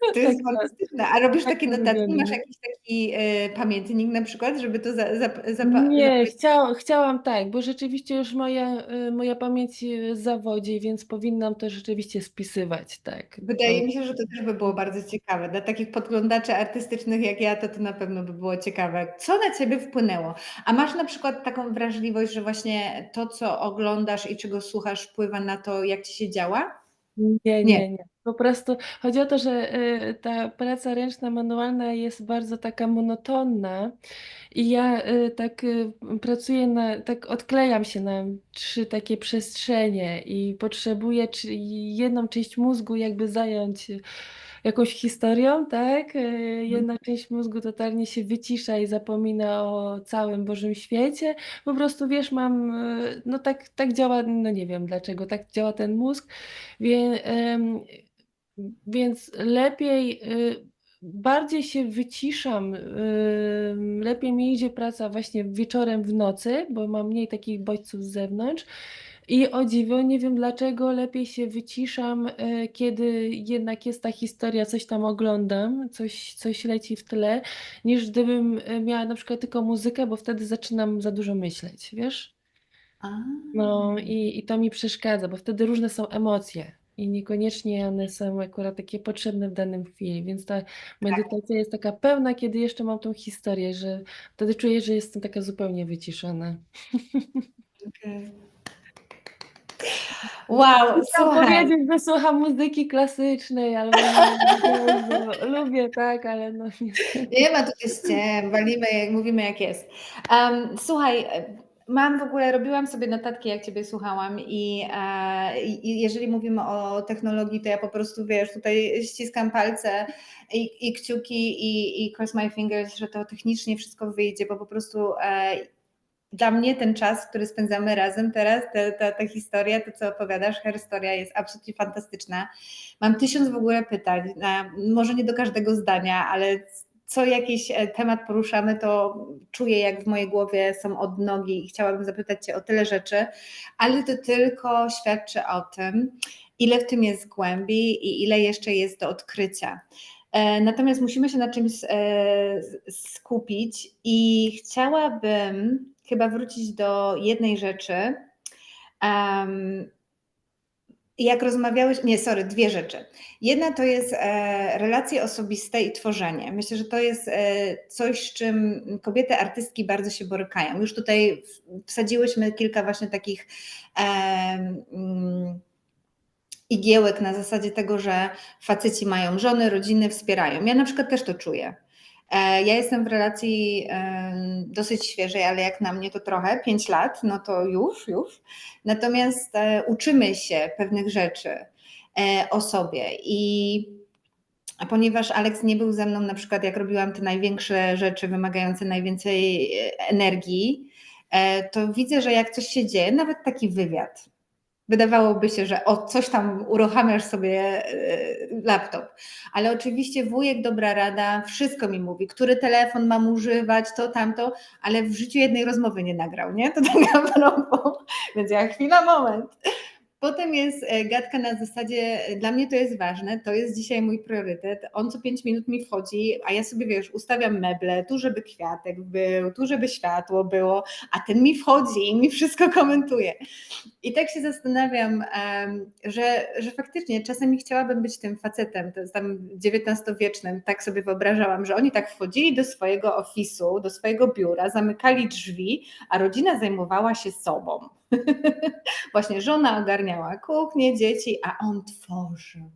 To tak, jest fantastyczne. A robisz tak takie to notatki? wygląda. Masz jakiś taki pamiętnik na przykład, żeby to Nie, zapisać? chciałam tak, bo rzeczywiście już moja pamięć zawodzi, więc powinnam to rzeczywiście spisywać, tak. Wydaje mi się, że to też by było bardzo ciekawe. Dla takich podglądaczy artystycznych jak ja, to na pewno by było ciekawe. Co na ciebie wpłynęło? A masz na przykład taką wrażliwość, że właśnie to, co oglądasz i czego słuchasz, wpływa na to, jak ci się działa? Nie, Nie. nie, nie. Po prostu chodzi o to, że ta praca ręczna, manualna jest bardzo taka monotonna i ja tak pracuję tak odklejam się na 3 takie przestrzenie i potrzebuję jedną część mózgu jakby zająć jakąś historią, tak? Jedna część mózgu totalnie się wycisza i zapomina o całym Bożym świecie. Po prostu, wiesz, mam, no tak działa, no nie wiem dlaczego, tak działa ten mózg, wie, więc lepiej, bardziej się wyciszam, lepiej mi idzie praca właśnie wieczorem w nocy, bo mam mniej takich bodźców z zewnątrz. I o dziwo, nie wiem dlaczego, lepiej się wyciszam, kiedy jednak jest ta historia, coś tam oglądam, coś leci w tle, niż gdybym, miała na przykład tylko muzykę, bo wtedy zaczynam za dużo myśleć, wiesz? A, No i to mi przeszkadza, bo wtedy różne są emocje i niekoniecznie one są akurat takie potrzebne w danym chwili, więc ta medytacja jest taka pełna, kiedy jeszcze mam tą historię, że wtedy czuję, że jestem taka zupełnie wyciszona. okej. Wow, Chciałam słuchaj. powiedzieć, że słucham muzyki klasycznej albo nie wiem, jazzu. Lubię, tak, ale no niestety. Nie ma tutaj ściem, walimy, jak mówimy jak jest. Słuchaj, mam w ogóle, robiłam sobie notatki, jak Ciebie słuchałam i jeżeli mówimy o technologii, to ja po prostu, wiesz, tutaj ściskam palce i kciuki i cross my fingers, że to technicznie wszystko wyjdzie, bo po prostu dla mnie ten czas, który spędzamy razem teraz, ta historia, to co opowiadasz, historia jest absolutnie fantastyczna. Mam 1000 w ogóle pytań, może nie do każdego zdania, ale co jakiś temat poruszamy, to czuję, jak w mojej głowie są odnogi i chciałabym zapytać Cię o tyle rzeczy, ale to tylko świadczy o tym, ile w tym jest głębi i ile jeszcze jest do odkrycia. Natomiast musimy się na czymś skupić i chciałabym chyba wrócić do jednej rzeczy. Jak rozmawiałeś, nie, sorry, dwie rzeczy. Jedna to jest relacje osobiste i tworzenie. Myślę, że to jest coś, z czym kobiety artystki bardzo się borykają. Już tutaj wsadziłyśmy kilka właśnie takich igiełek na zasadzie tego, że faceci mają żony, rodziny, wspierają. Ja na przykład też to czuję. Ja jestem w relacji dosyć świeżej, ale jak na mnie to trochę, 5 lat, no to już. Natomiast uczymy się pewnych rzeczy o sobie i ponieważ Alex nie był ze mną na przykład jak robiłam te największe rzeczy wymagające najwięcej energii, to widzę, że jak coś się dzieje, nawet taki wywiad, wydawałoby się, że o coś tam uruchamiasz sobie laptop, ale oczywiście wujek dobra rada, wszystko mi mówi, który telefon mam używać, to tamto, ale w życiu jednej rozmowy nie nagrał, nie? To taka propos, więc ja chwila, moment. Potem jest gadka na zasadzie, dla mnie to jest ważne, to jest dzisiaj mój priorytet. On co 5 minut mi wchodzi, a ja sobie, wiesz, ustawiam meble, tu żeby kwiatek był, tu żeby światło było, a ten mi wchodzi i mi wszystko komentuje. I tak się zastanawiam, że faktycznie czasami chciałabym być tym facetem, to jest tam XIX-wiecznym, tak sobie wyobrażałam, że oni tak wchodzili do swojego ofisu, do swojego biura, zamykali drzwi, a rodzina zajmowała się sobą. Właśnie żona ogarniała kuchnię, dzieci, a on tworzył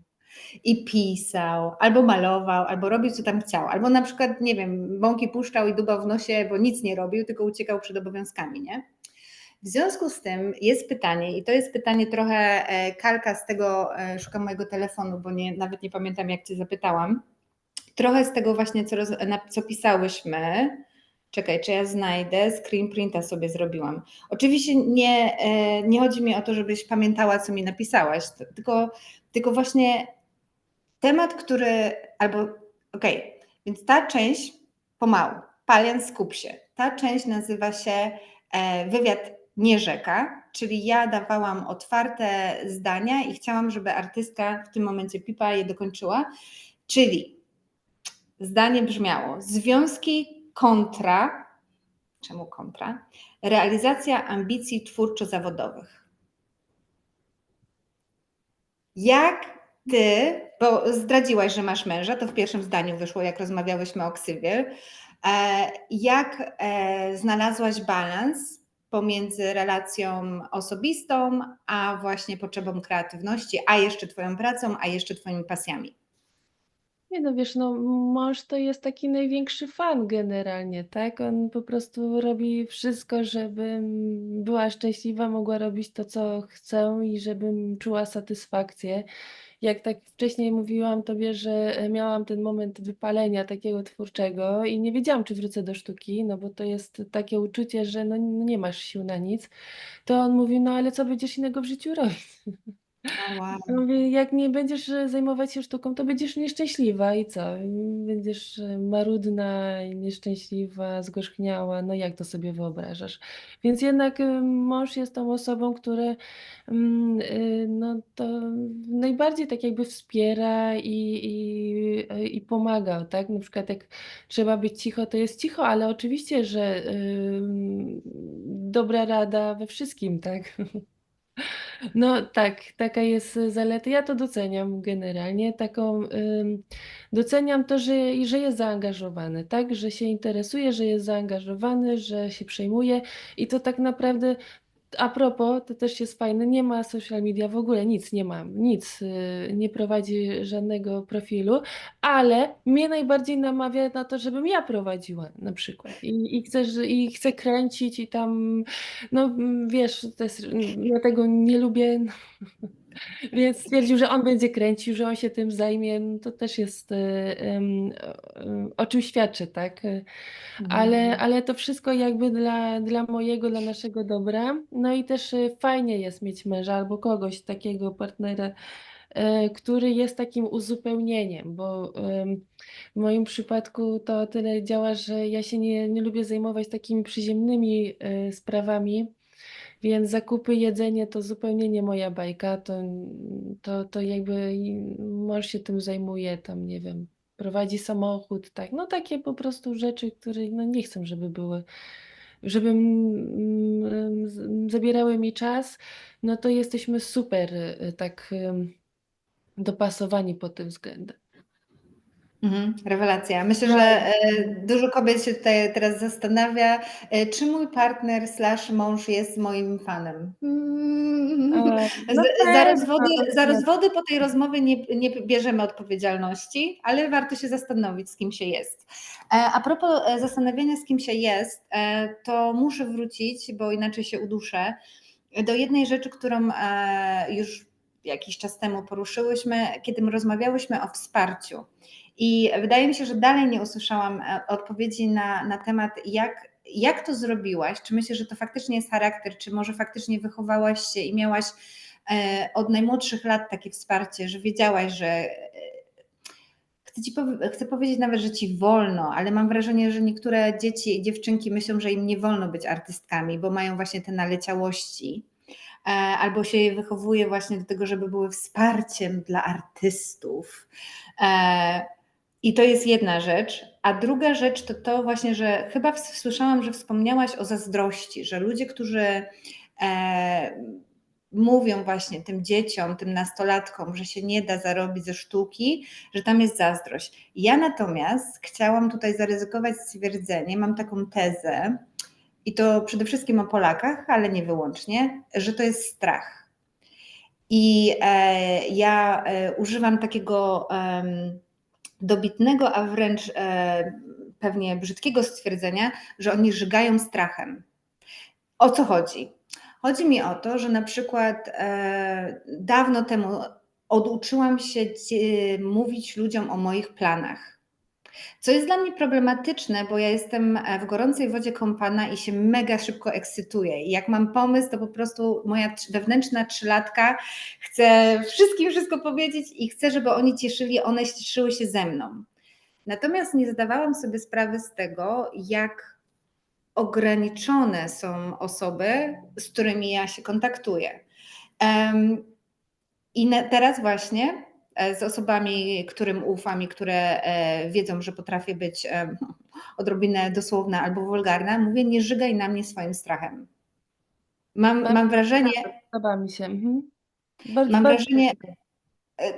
i pisał, albo malował, albo robił co tam chciał, albo na przykład, nie wiem, bąki puszczał i dubał w nosie, bo nic nie robił, tylko uciekał przed obowiązkami, nie? W związku z tym jest pytanie, i to jest pytanie trochę kalka z tego, szukam mojego telefonu, bo nawet nie pamiętam, jak Cię zapytałam. Trochę z tego właśnie, co pisałyśmy. Czekaj, czy ja znajdę? Screen printa sobie zrobiłam. Oczywiście nie chodzi mi o to, żebyś pamiętała, co mi napisałaś, tylko właśnie temat, okej, więc ta część pomału, Palian, skup się. Ta część nazywa się wywiad nie rzeka, czyli ja dawałam otwarte zdania i chciałam, żeby artystka w tym momencie Pipa je dokończyła, czyli zdanie brzmiało: związki kontra, czemu kontra? Realizacja ambicji twórczo-zawodowych. Jak ty, bo zdradziłaś, że masz męża, to w pierwszym zdaniu wyszło, jak rozmawiałyśmy o ksywie, jak znalazłaś balans pomiędzy relacją osobistą, a właśnie potrzebą kreatywności, a jeszcze twoją pracą, a jeszcze twoimi pasjami? Nie no, wiesz, no mąż to jest taki największy fan generalnie, tak? On po prostu robi wszystko, żebym była szczęśliwa, mogła robić to, co chcę i żebym czuła satysfakcję. Jak tak wcześniej mówiłam tobie, że miałam ten moment wypalenia takiego twórczego i nie wiedziałam, czy wrócę do sztuki, no bo to jest takie uczucie, że no nie masz sił na nic, to on mówi: "No ale co będziesz innego w życiu robić?" O, wow. Ja mówię: "Jak nie będziesz, zajmować się sztuką, to będziesz nieszczęśliwa i co? Będziesz, marudna i nieszczęśliwa, zgorzkniała, no jak to sobie wyobrażasz?" Więc jednak, mąż jest tą osobą, która, no to najbardziej tak jakby wspiera i pomaga, tak? Na przykład jak trzeba być cicho, to jest cicho, ale oczywiście, że, dobra rada we wszystkim, tak? No tak, taka jest zaleta. Ja to doceniam generalnie, taką, doceniam to, że jest zaangażowany, tak, że się interesuje, że jest zaangażowany, że się przejmuje i to tak naprawdę a propos, to też jest fajne, nie ma social media w ogóle, nic nie mam, nic, nie prowadzi żadnego profilu, ale mnie najbardziej namawia na to, żebym ja prowadziła na przykład i chcę kręcić i tam, no, wiesz, to jest ja tego nie lubię, więc stwierdził, że on będzie kręcił, że on się tym zajmie, no to też jest, o czym świadczy, tak? Mhm. Ale to wszystko jakby dla mojego, dla naszego dobra. No i też, fajnie jest mieć męża albo kogoś takiego partnera, który jest takim uzupełnieniem, bo, w moim przypadku to o tyle działa, że ja się nie lubię zajmować takimi przyziemnymi, sprawami, więc zakupy, jedzenie to zupełnie nie moja bajka, to jakby mąż się tym zajmuje, tam nie wiem, prowadzi samochód, tak, no takie po prostu rzeczy, które no nie chcę, żeby były, żeby, zabierały mi czas, no to jesteśmy super, tak, dopasowani pod tym względem. Rewelacja. Myślę, że Tak. dużo kobiet się tutaj teraz zastanawia, czy mój partner slash mąż jest moim fanem. Na pewno, Za na rozwody po tej rozmowie nie bierzemy odpowiedzialności, ale warto się zastanowić, z kim się jest. A propos zastanawiania, z kim się jest, to muszę wrócić, bo inaczej się uduszę, do jednej rzeczy, którą już jakiś czas temu poruszyłyśmy, kiedy rozmawiałyśmy o wsparciu. I wydaje mi się, że dalej nie usłyszałam odpowiedzi na temat, jak to zrobiłaś? Czy myślisz, że to faktycznie jest charakter, czy może faktycznie wychowałaś się i miałaś od najmłodszych lat takie wsparcie, że wiedziałaś, że chcę powiedzieć nawet, że ci wolno, ale mam wrażenie, że niektóre dzieci i dziewczynki myślą, że im nie wolno być artystkami, bo mają właśnie te naleciałości, albo się je wychowuje właśnie do tego, żeby były wsparciem dla artystów. E, I to jest jedna rzecz. A druga rzecz to właśnie, że chyba słyszałam, że wspomniałaś o zazdrości, że ludzie, którzy mówią właśnie tym dzieciom, tym nastolatkom, że się nie da zarobić ze sztuki, że tam jest zazdrość. Ja natomiast chciałam tutaj zaryzykować stwierdzenie, mam taką tezę, i to przede wszystkim o Polakach, ale nie wyłącznie, że to jest strach. I ja używam takiego dobitnego, a wręcz pewnie brzydkiego stwierdzenia, że oni żygają strachem. O co chodzi? Chodzi mi o to, że na przykład dawno temu oduczyłam się mówić ludziom o moich planach. Co jest dla mnie problematyczne, bo ja jestem w gorącej wodzie kąpana i się mega szybko ekscytuję. I jak mam pomysł, to po prostu moja wewnętrzna trzylatka chce wszystkim wszystko powiedzieć i chcę, żeby oni one cieszyły się ze mną. Natomiast nie zdawałam sobie sprawy z tego, jak ograniczone są osoby, z którymi ja się kontaktuję. I teraz właśnie z osobami, którym ufam i które wiedzą, że potrafię być odrobinę dosłowna albo wulgarna, mówię, nie żygaj na mnie swoim strachem. Bardzo Mam wrażenie, podoba mi się. mam Bardzo wrażenie,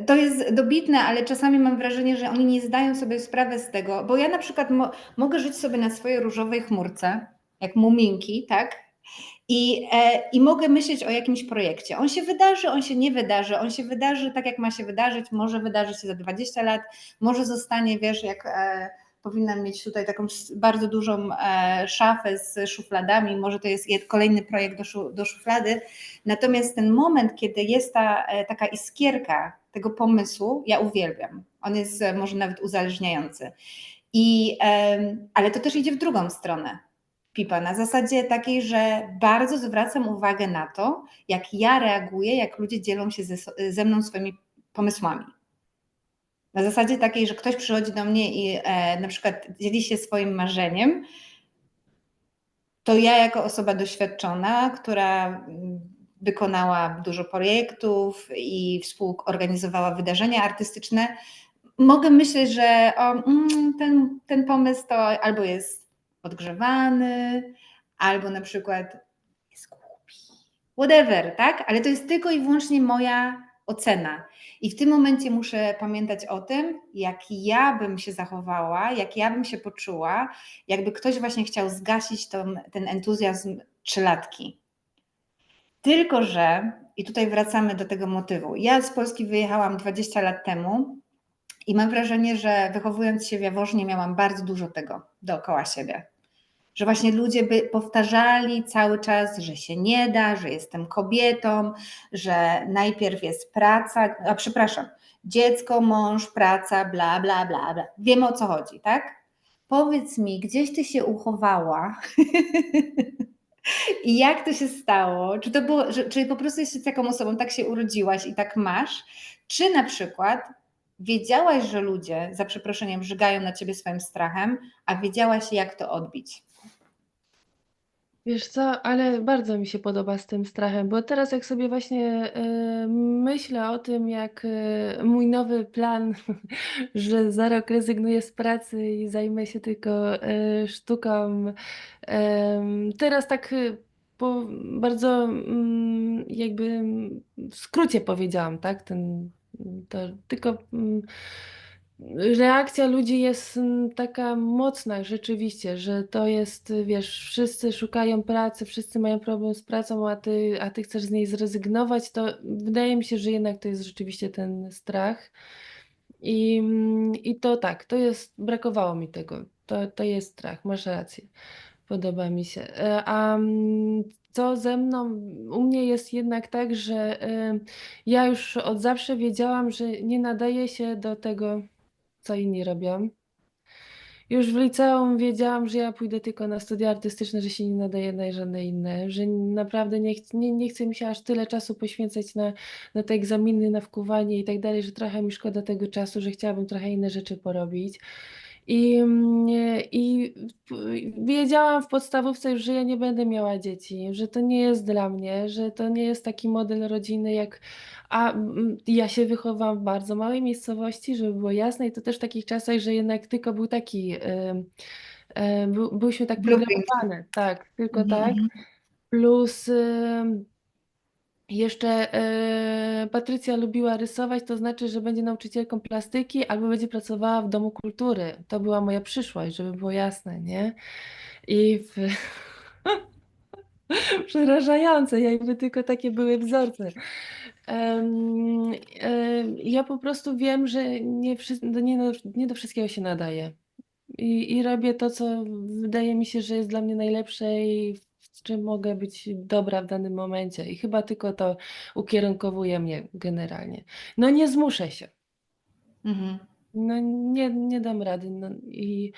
to jest dobitne, ale czasami mam wrażenie, że oni nie zdają sobie sprawy z tego, bo ja na przykład mogę żyć sobie na swojej różowej chmurce, jak muminki, tak? I mogę myśleć o jakimś projekcie. On się wydarzy, on się nie wydarzy, on się wydarzy tak, jak ma się wydarzyć, może wydarzy się za 20 lat, może zostanie, wiesz, jak powinnam mieć tutaj taką bardzo dużą szafę z szufladami, może to jest kolejny projekt do szuflady. Natomiast ten moment, kiedy jest taka iskierka tego pomysłu, ja uwielbiam. On jest może nawet uzależniający. Ale to też idzie w drugą stronę. Pipa, na zasadzie takiej, że bardzo zwracam uwagę na to, jak ja reaguję, jak ludzie dzielą się ze mną swoimi pomysłami. Na zasadzie takiej, że ktoś przychodzi do mnie i na przykład dzieli się swoim marzeniem, to ja jako osoba doświadczona, która wykonała dużo projektów i współorganizowała wydarzenia artystyczne, mogę myśleć, że ten pomysł to albo jest podgrzewany, albo na przykład jest głupi. Whatever, tak? Ale to jest tylko i wyłącznie moja ocena. I w tym momencie muszę pamiętać o tym, jak ja bym się zachowała, jak ja bym się poczuła, jakby ktoś właśnie chciał zgasić ten entuzjazm trzylatki. Tylko że, i tutaj wracamy do tego motywu, ja z Polski wyjechałam 20 lat temu i mam wrażenie, że wychowując się w Jaworznie miałam bardzo dużo tego dookoła siebie. Że właśnie ludzie by powtarzali cały czas, że się nie da, że jestem kobietą, że najpierw jest praca, przepraszam, dziecko, mąż, praca, bla, bla, bla, bla. Wiemy, o co chodzi, tak? Powiedz mi, gdzieś ty się uchowała i jak to się stało? Czy to było, czy po prostu jesteś taką osobą, tak się urodziłaś i tak masz? Czy na przykład wiedziałaś, że ludzie, za przeproszeniem, żygają na ciebie swoim strachem, a wiedziałaś, jak to odbić? Wiesz co, ale bardzo mi się podoba z tym strachem, bo teraz jak sobie właśnie, myślę o tym, jak, mój nowy plan, że za rok rezygnuję z pracy i zajmę się tylko, sztuką. Teraz tak, bardzo, jakby w skrócie powiedziałam, tak, to tylko, reakcja ludzi jest, taka mocna rzeczywiście, że to jest, wiesz, wszyscy szukają pracy, wszyscy mają problem z pracą, a ty chcesz z niej zrezygnować, to wydaje mi się, że jednak to jest rzeczywiście ten strach. I to tak, to jest brakowało mi tego. To jest strach, masz rację, podoba mi się. Co ze mną? U mnie jest jednak tak, że, ja już od zawsze wiedziałam, że nie nadaję się do tego, co inni robią. Już w liceum wiedziałam, że ja pójdę tylko na studia artystyczne, że się nie nadaję na żadne inne, że naprawdę nie chce mi się aż tyle czasu poświęcać na te egzaminy, na wkuwanie i tak dalej, że trochę mi szkoda tego czasu, że chciałabym trochę inne rzeczy porobić. I wiedziałam w podstawówce już, że ja nie będę miała dzieci, że to nie jest dla mnie, że to nie jest taki model rodziny jak ja się wychowałam w bardzo małej miejscowości, żeby było jasne, i to też w takich czasach, że jednak tylko był taki, byłyśmy tak Blueprint. programowane, tak, tylko Mhm, tak. mhm. Plus, jeszcze, Patrycja lubiła rysować, to znaczy, że będzie nauczycielką plastyki albo będzie pracowała w domu kultury. To była moja przyszłość, żeby było jasne, nie? I w Przerażające, jakby tylko takie były wzorce. Ja po prostu wiem, że nie do wszystkiego się nadaję. I robię to, co wydaje mi się, że jest dla mnie najlepsze i w czym mogę być dobra w danym momencie. I chyba tylko to ukierunkowuje mnie generalnie. No nie zmuszę się. Mhm. No nie dam rady. No i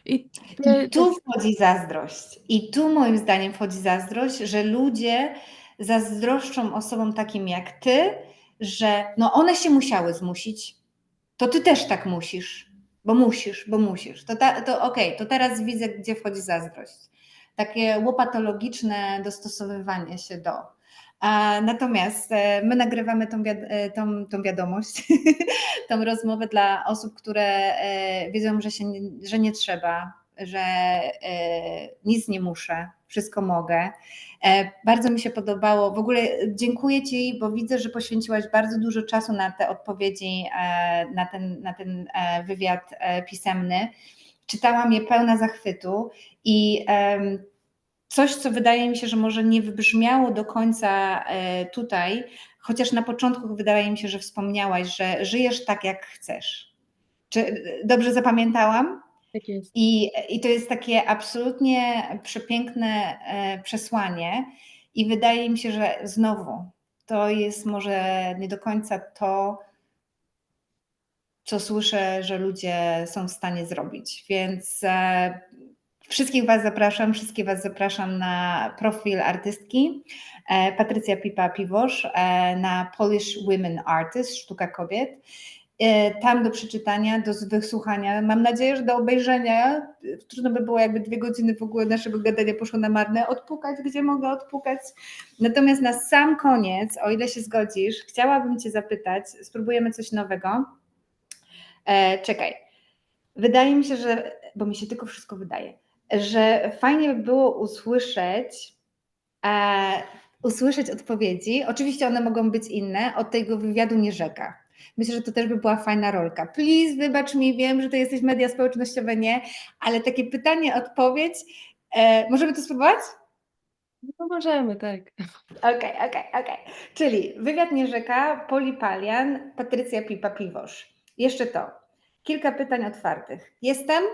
I te tu wchodzi zazdrość. I tu moim zdaniem wchodzi zazdrość, że ludzie zazdroszczą osobom takim jak ty, że no one się musiały zmusić, to ty też tak musisz, bo musisz. To okej, to teraz widzę, gdzie wchodzi zazdrość. Takie łopatologiczne dostosowywanie się do. Natomiast my nagrywamy tą wiadomość, tą rozmowę dla osób, które wiedzą, że nie trzeba, że nic nie muszę, wszystko mogę. Bardzo mi się podobało. W ogóle dziękuję Ci, bo widzę, że poświęciłaś bardzo dużo czasu na te odpowiedzi, na ten wywiad pisemny. Czytałam je pełna zachwytu i coś, co wydaje mi się, że może nie wybrzmiało do końca tutaj, chociaż na początku wydaje mi się, że wspomniałaś, że żyjesz tak, jak chcesz. Czy dobrze zapamiętałam? Tak jest. I to jest takie absolutnie przepiękne przesłanie i wydaje mi się, że znowu to jest może nie do końca to, co słyszę, że ludzie są w stanie zrobić. Więc wszystkie Was zapraszam na profil artystki Patrycja Pipa-Piwosz na Polish Women Artists, Sztuka Kobiet. Tam do przeczytania, do wysłuchania. Mam nadzieję, że do obejrzenia. Trudno by było, jakby 2 godziny w ogóle naszego gadania poszło na marne. Odpukać, gdzie mogę odpukać. Natomiast na sam koniec, o ile się zgodzisz, chciałabym Cię zapytać, spróbujemy coś nowego. Czekaj. Wydaje mi się, że, bo mi się tylko wszystko wydaje, że fajnie by było usłyszeć odpowiedzi. Oczywiście one mogą być inne, od tego wywiadu nie rzeka. Myślę, że to też by była fajna rolka. Please, wybacz mi, wiem, że to jesteś media społecznościowe, nie, ale takie pytanie, odpowiedź. Możemy to spróbować? No możemy, tak. Okej. Czyli wywiad nie rzeka, Poli Palian, Patrycja Pipa-Piwosz. Jeszcze to. Kilka pytań otwartych. Jestem?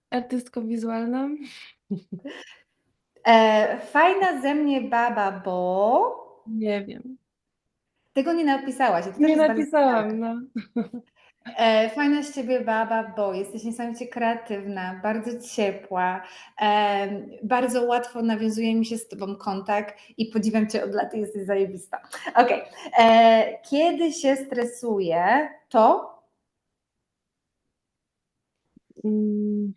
Artystką wizualną? Fajna ze mnie baba, bo Nie wiem. tego nie napisałaś, i to też Nie jest bardzo ciekawe. napisałam, no. Fajna z ciebie baba, bo jesteś niesamowicie kreatywna, bardzo ciepła, bardzo łatwo nawiązuje mi się z tobą kontakt i podziwiam cię od lat i jesteś zajebista. Okej. Kiedy się stresuję, to Mm,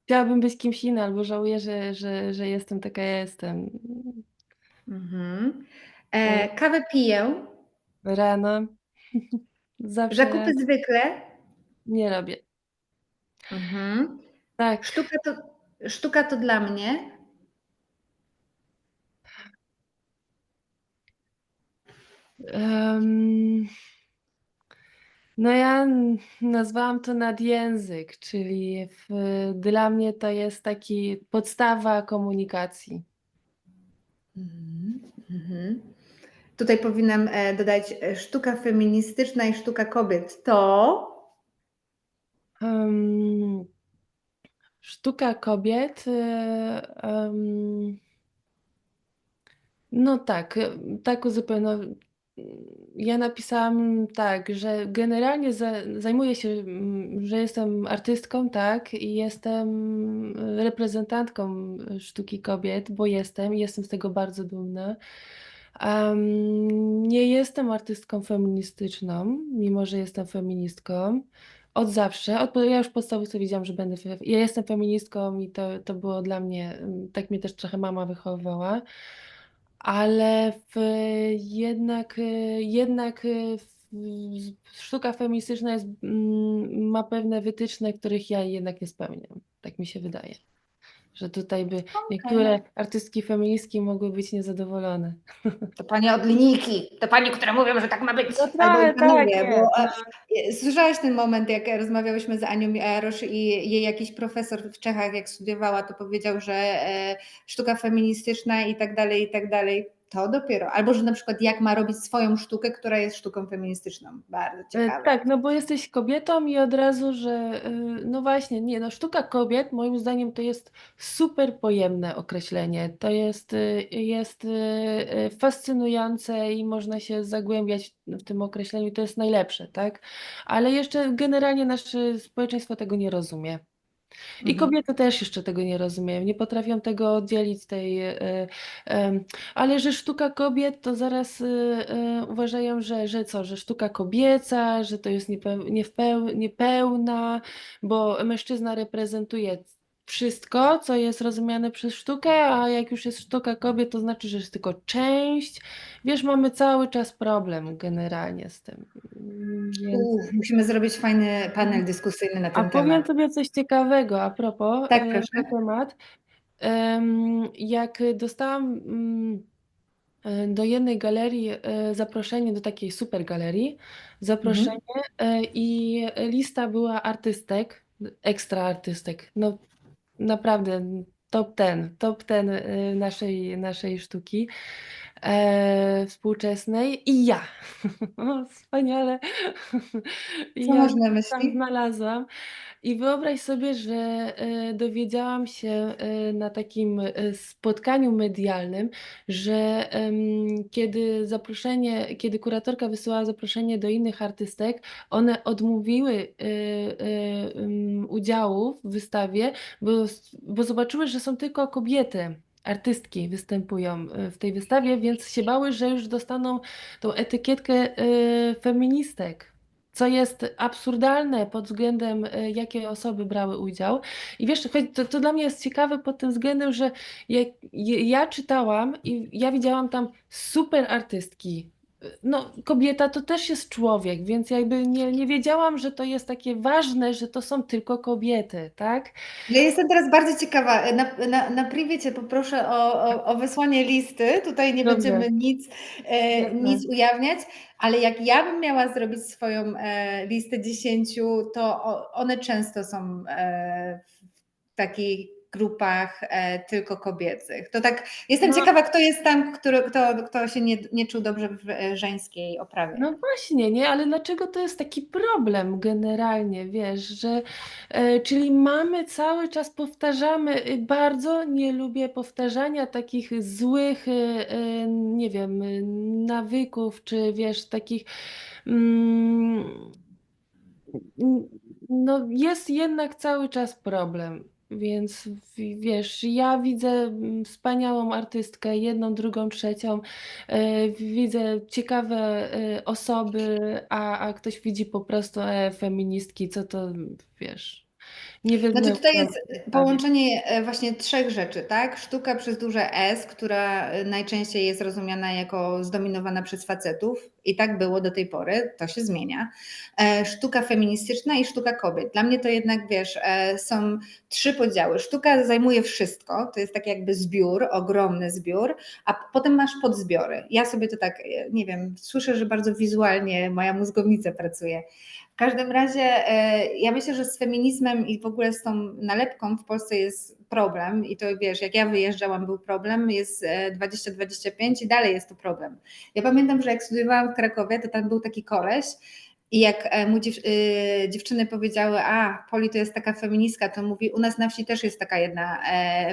Chciałabym być kimś innym, albo żałuję, że jestem taka, ja jestem. mhm. E, Kawę piję, Rano, zawsze zakupy rano. zwykle, Nie robię. mhm. Tak. Sztuka to dla mnie. em, no ja nazwałam to nadjęzyk, czyli dla mnie to jest taki podstawa komunikacji. Mhm, mhm. Tutaj powinnam dodać sztuka feministyczna i sztuka kobiet to. Em, Sztuka kobiet. No tak, tak uzupełniam. Ja napisałam tak, że generalnie zajmuję się, że jestem artystką, tak, i jestem reprezentantką sztuki kobiet, bo jestem i jestem z tego bardzo dumna. Nie jestem artystką feministyczną, mimo że jestem feministką. Od zawsze, ja już w podstawówce wiedziałam, że będę, ja jestem feministką i to było dla mnie, tak mnie też trochę mama wychowywała, ale jednak sztuka feministyczna ma pewne wytyczne, których ja jednak nie spełniam. Tak mi się wydaje, że tutaj by Okej. niektóre artystki feministki mogły być niezadowolone. To panie od linijki, to panie, które mówią, że tak ma być, No albo i trochę tak panowie, bo jest, no. słyszałaś ten moment, jak rozmawiałyśmy z Anią Jarosz i jej jakiś profesor w Czechach, jak studiowała, to powiedział, że sztuka feministyczna i tak dalej, to dopiero. Albo, że na przykład jak ma robić swoją sztukę, która jest sztuką feministyczną. Bardzo ciekawe. Tak, no bo jesteś kobietą i od razu, że no właśnie, nie, no sztuka kobiet moim zdaniem to jest super pojemne określenie. To jest fascynujące i można się zagłębiać w tym określeniu, to jest najlepsze, tak? Ale jeszcze generalnie nasze społeczeństwo tego nie rozumie. I Mhm. kobiety też jeszcze tego nie rozumieją, nie potrafią tego oddzielić tej, ale że sztuka kobiet to zaraz uważają, że co, że sztuka kobieca, że to jest niepełna, bo mężczyzna reprezentuje wszystko, co jest rozumiane przez sztukę, a jak już jest sztuka kobiet, to znaczy, że jest tylko część. Wiesz, mamy cały czas problem generalnie z tym. Więc... Musimy zrobić fajny panel dyskusyjny na A ten powiem temat. Tobie coś ciekawego a propos Tak, proszę. na temat. Jak dostałam do jednej galerii zaproszenie, do takiej super galerii, Mhm. zaproszenie i lista była artystek, ekstra artystek. No naprawdę top ten naszej sztuki współczesnej i ja. O, wspaniale. I Co ja masz na się tam myśli? znalazłam. I wyobraź sobie, że dowiedziałam się na takim spotkaniu medialnym, że kiedy kuratorka wysyłała zaproszenie do innych artystek, one odmówiły udziału w wystawie, bo zobaczyły, że są tylko kobiety. Artystki występują w tej wystawie, więc się bały, że już dostaną tą etykietkę feministek, co jest absurdalne pod względem, jakie osoby brały udział. I wiesz, to dla mnie jest ciekawe pod tym względem, że ja czytałam i ja widziałam tam super artystki. No, kobieta to też jest człowiek, więc jakby nie wiedziałam, że to jest takie ważne, że to są tylko kobiety, tak? Ja jestem teraz bardzo ciekawa. Na privie cię poproszę o wysłanie listy. Tutaj nie Dobrze, będziemy jasne. nic ujawniać, ale jak ja bym miała zrobić swoją listę 10, to one często są w takich grupach tylko kobiecych. To tak, jestem No, ciekawa, kto jest tam, kto się nie czuł dobrze w żeńskiej oprawie. no właśnie, nie? Ale dlaczego to jest taki problem generalnie, wiesz, że czyli mamy cały czas powtarzamy, bardzo nie lubię powtarzania takich złych, nie wiem, nawyków, czy wiesz, takich mm, no jest jednak cały czas problem. Więc wiesz, ja widzę wspaniałą artystkę, jedną, drugą, trzecią, widzę ciekawe osoby, a ktoś widzi po prostu feministki, co to wiesz, nie Znaczy wezmę tutaj udziału jest w wystawie. połączenie właśnie trzech rzeczy, tak? Sztuka przez duże S, która najczęściej jest rozumiana jako zdominowana przez facetów i tak było do tej pory, to się zmienia. Sztuka feministyczna i sztuka kobiet. Dla mnie to jednak, wiesz, są trzy podziały. Sztuka zajmuje wszystko, to jest taki jakby zbiór, ogromny zbiór, a potem masz podzbiory. Ja sobie to tak, nie wiem, słyszę, że bardzo wizualnie moja mózgownica pracuje. W każdym razie ja myślę, że z feminizmem i w ogóle z tą nalepką w Polsce jest problem i to wiesz, jak ja wyjeżdżałam był problem, jest 2025 i dalej jest to problem. Ja pamiętam, że jak studiowałam w Krakowie, to tam był taki koleś i jak mu dziewczyny powiedziały, a Poli to jest taka feministka, to mówi, u nas na wsi też jest taka jedna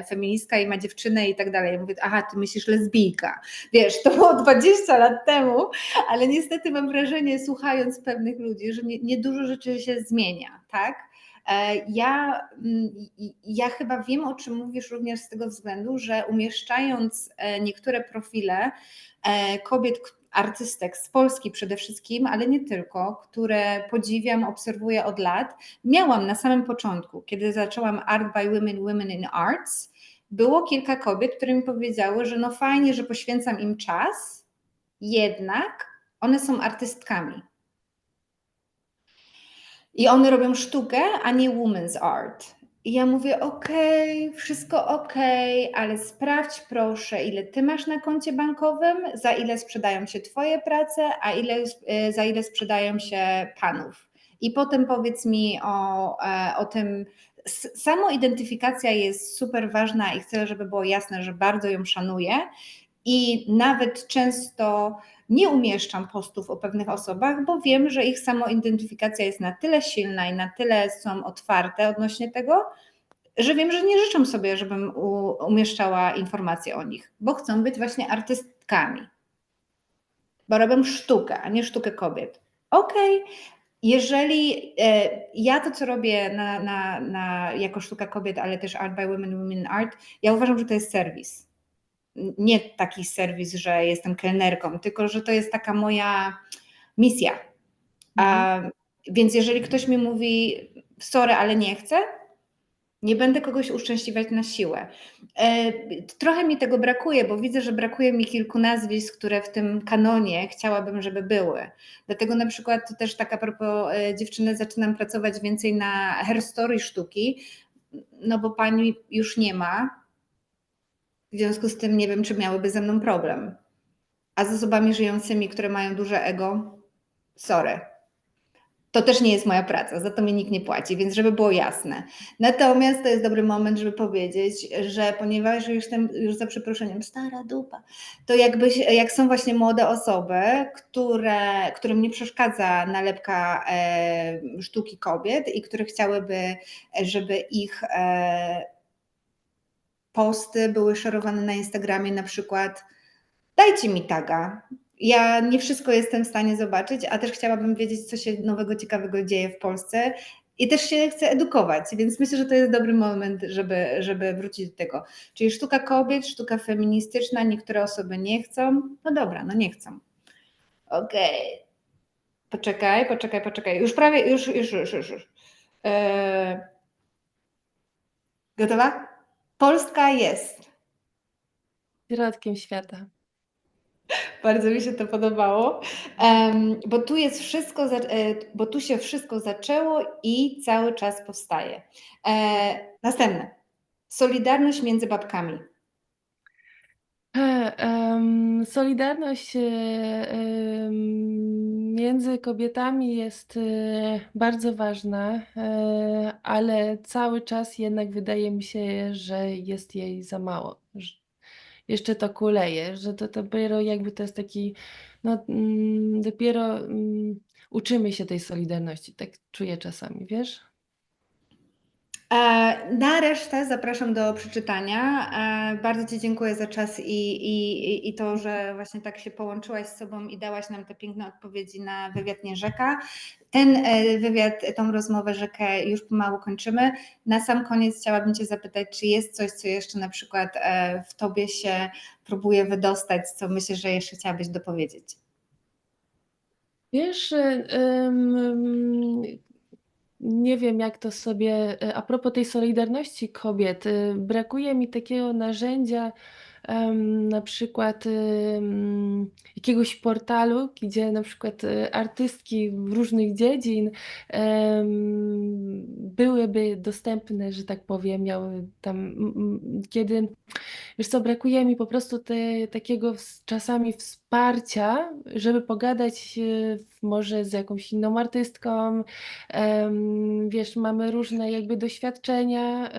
feministka i ma dziewczynę i tak dalej. Ja mówię, aha, ty myślisz lesbijka. Wiesz, to było 20 lat temu, ale niestety mam wrażenie, słuchając pewnych ludzi, że niedużo rzeczy się zmienia, tak? Ja, ja chyba wiem, o czym mówisz również z tego względu, że umieszczając niektóre profile kobiet, artystek z Polski przede wszystkim, ale nie tylko, które podziwiam, obserwuję od lat, miałam na samym początku, kiedy zaczęłam Art by Women, Women in Arts, było kilka kobiet, które mi powiedziały, że no fajnie, że poświęcam im czas, jednak one są artystkami. I one robią sztukę, a nie women's art. I ja mówię, okej, wszystko okej, ale sprawdź proszę, ile ty masz na koncie bankowym, za ile sprzedają się twoje prace, a za ile sprzedają się panów. I potem powiedz mi o tym. Samoidentyfikacja jest super ważna i chcę, żeby było jasne, że bardzo ją szanuję. I nawet często nie umieszczam postów o pewnych osobach, bo wiem, że ich samoidentyfikacja jest na tyle silna i na tyle są otwarte odnośnie tego, że wiem, że nie życzą sobie, żebym umieszczała informacje o nich, bo chcą być właśnie artystkami, bo robią sztukę, a nie sztukę kobiet. Okej, jeżeli ja to, co robię jako sztuka kobiet, ale też Art by Women, Women Art, ja uważam, że to jest serwis. Nie taki serwis, że jestem kelnerką, tylko że to jest taka moja misja. Mhm. Więc jeżeli ktoś mi mówi, sorry, ale nie chcę, nie będę kogoś uszczęśliwiać na siłę. Trochę mi tego brakuje, bo widzę, że brakuje mi kilku nazwisk, które w tym kanonie chciałabym, żeby były. Dlatego na przykład też tak a propos dziewczyny zaczynam pracować więcej na herstory sztuki, no bo pani już nie ma, w związku z tym nie wiem, czy miałyby ze mną problem. A z osobami żyjącymi, które mają duże ego, sorry. To też nie jest moja praca, za to mnie nikt nie płaci, więc żeby było jasne. Natomiast to jest dobry moment, żeby powiedzieć, że ponieważ już jestem już za przeproszeniem stara dupa, to jak są właśnie młode osoby, którym nie przeszkadza nalepka sztuki kobiet i które chciałyby, żeby ich posty były szerowane na Instagramie na przykład, dajcie mi taga. Ja nie wszystko jestem w stanie zobaczyć, a też chciałabym wiedzieć, co się nowego, ciekawego dzieje w Polsce i też się chcę edukować, więc myślę, że to jest dobry moment, żeby wrócić do tego. Czyli sztuka kobiet, sztuka feministyczna, niektóre osoby nie chcą, no dobra, no nie chcą. Okej. Poczekaj. Już prawie, już. Gotowa? Polska jest. Środkiem świata. Bardzo mi się to podobało, bo tu jest wszystko, bo tu się wszystko zaczęło i cały czas powstaje. Następne. Solidarność między babkami. Solidarność między kobietami jest bardzo ważna, ale cały czas jednak wydaje mi się, że jest jej za mało. Jeszcze to kuleje, że to dopiero jakby to jest taki, no, dopiero uczymy się tej solidarności, tak czuję czasami, wiesz? Na resztę zapraszam do przeczytania. Bardzo Ci dziękuję za czas i to, że właśnie tak się połączyłaś z sobą i dałaś nam te piękne odpowiedzi na wywiad Nierzeka. Ten wywiad, tą rozmowę Rzekę już pomału kończymy. Na sam koniec chciałabym Cię zapytać, czy jest coś, co jeszcze na przykład w Tobie się próbuje wydostać, co myślę, że jeszcze chciałabyś dopowiedzieć? Wiesz, nie wiem, jak to sobie, a propos tej solidarności kobiet, brakuje mi takiego narzędzia, na przykład, jakiegoś portalu, gdzie na przykład, artystki różnych dziedzin, byłyby dostępne, że tak powiem, miały tam, kiedy wiesz co, brakuje mi po prostu takiego czasami wsparcia, żeby pogadać, może z jakąś inną artystką. Wiesz, mamy różne jakby doświadczenia,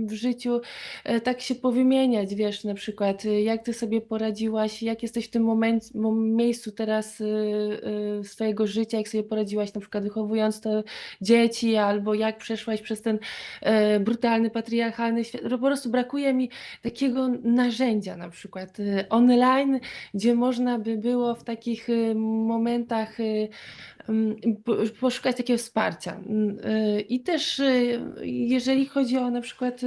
w życiu, tak się powymieniać, wiesz, na przykład, jak ty sobie poradziłaś, jak jesteś w tym miejscu teraz, swojego życia, jak sobie poradziłaś na przykład wychowując te dzieci, albo jak przeszłaś przez ten, brutalny, patriarchalny świat. Po prostu brakuje mi takiego narzędzia na przykład, online, gdzie można by było w takich, momentach, poszukać takiego wsparcia. I też, jeżeli chodzi o na przykład,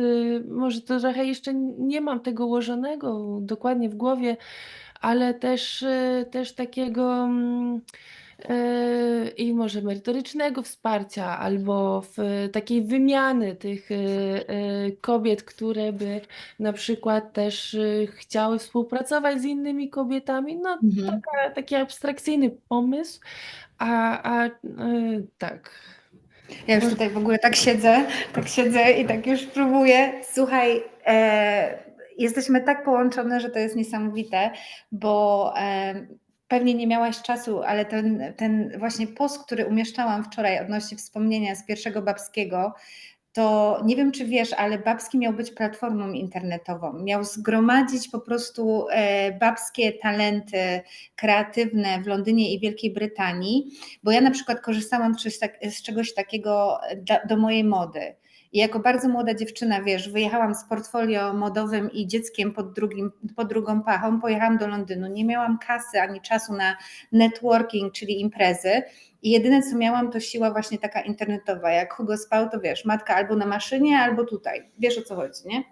może to trochę jeszcze nie mam tego ułożonego dokładnie w głowie, ale też takiego, i może merytorycznego wsparcia, albo takiej wymiany tych, kobiet, które by na przykład też, chciały współpracować z innymi kobietami. No, Mhm. taki abstrakcyjny pomysł, tak. Ja już Może tutaj w ogóle tak siedzę i tak już próbuję. Słuchaj, jesteśmy tak połączone, że to jest niesamowite, bo pewnie nie miałaś czasu, ale ten właśnie post, który umieszczałam wczoraj odnośnie wspomnienia z pierwszego babskiego, to nie wiem, czy wiesz, ale Babski miał być platformą internetową. Miał zgromadzić po prostu babskie talenty kreatywne w Londynie i Wielkiej Brytanii, bo ja na przykład korzystałam z czegoś takiego do mojej mody. I jako bardzo młoda dziewczyna, wiesz, wyjechałam z portfolio modowym i dzieckiem pod drugą pachą, pojechałam do Londynu. Nie miałam kasy ani czasu na networking, czyli imprezy. I jedyne, co miałam, to siła właśnie taka internetowa. Jak Hugo spał, to wiesz, matka albo na maszynie, albo tutaj. Wiesz, o co chodzi, nie?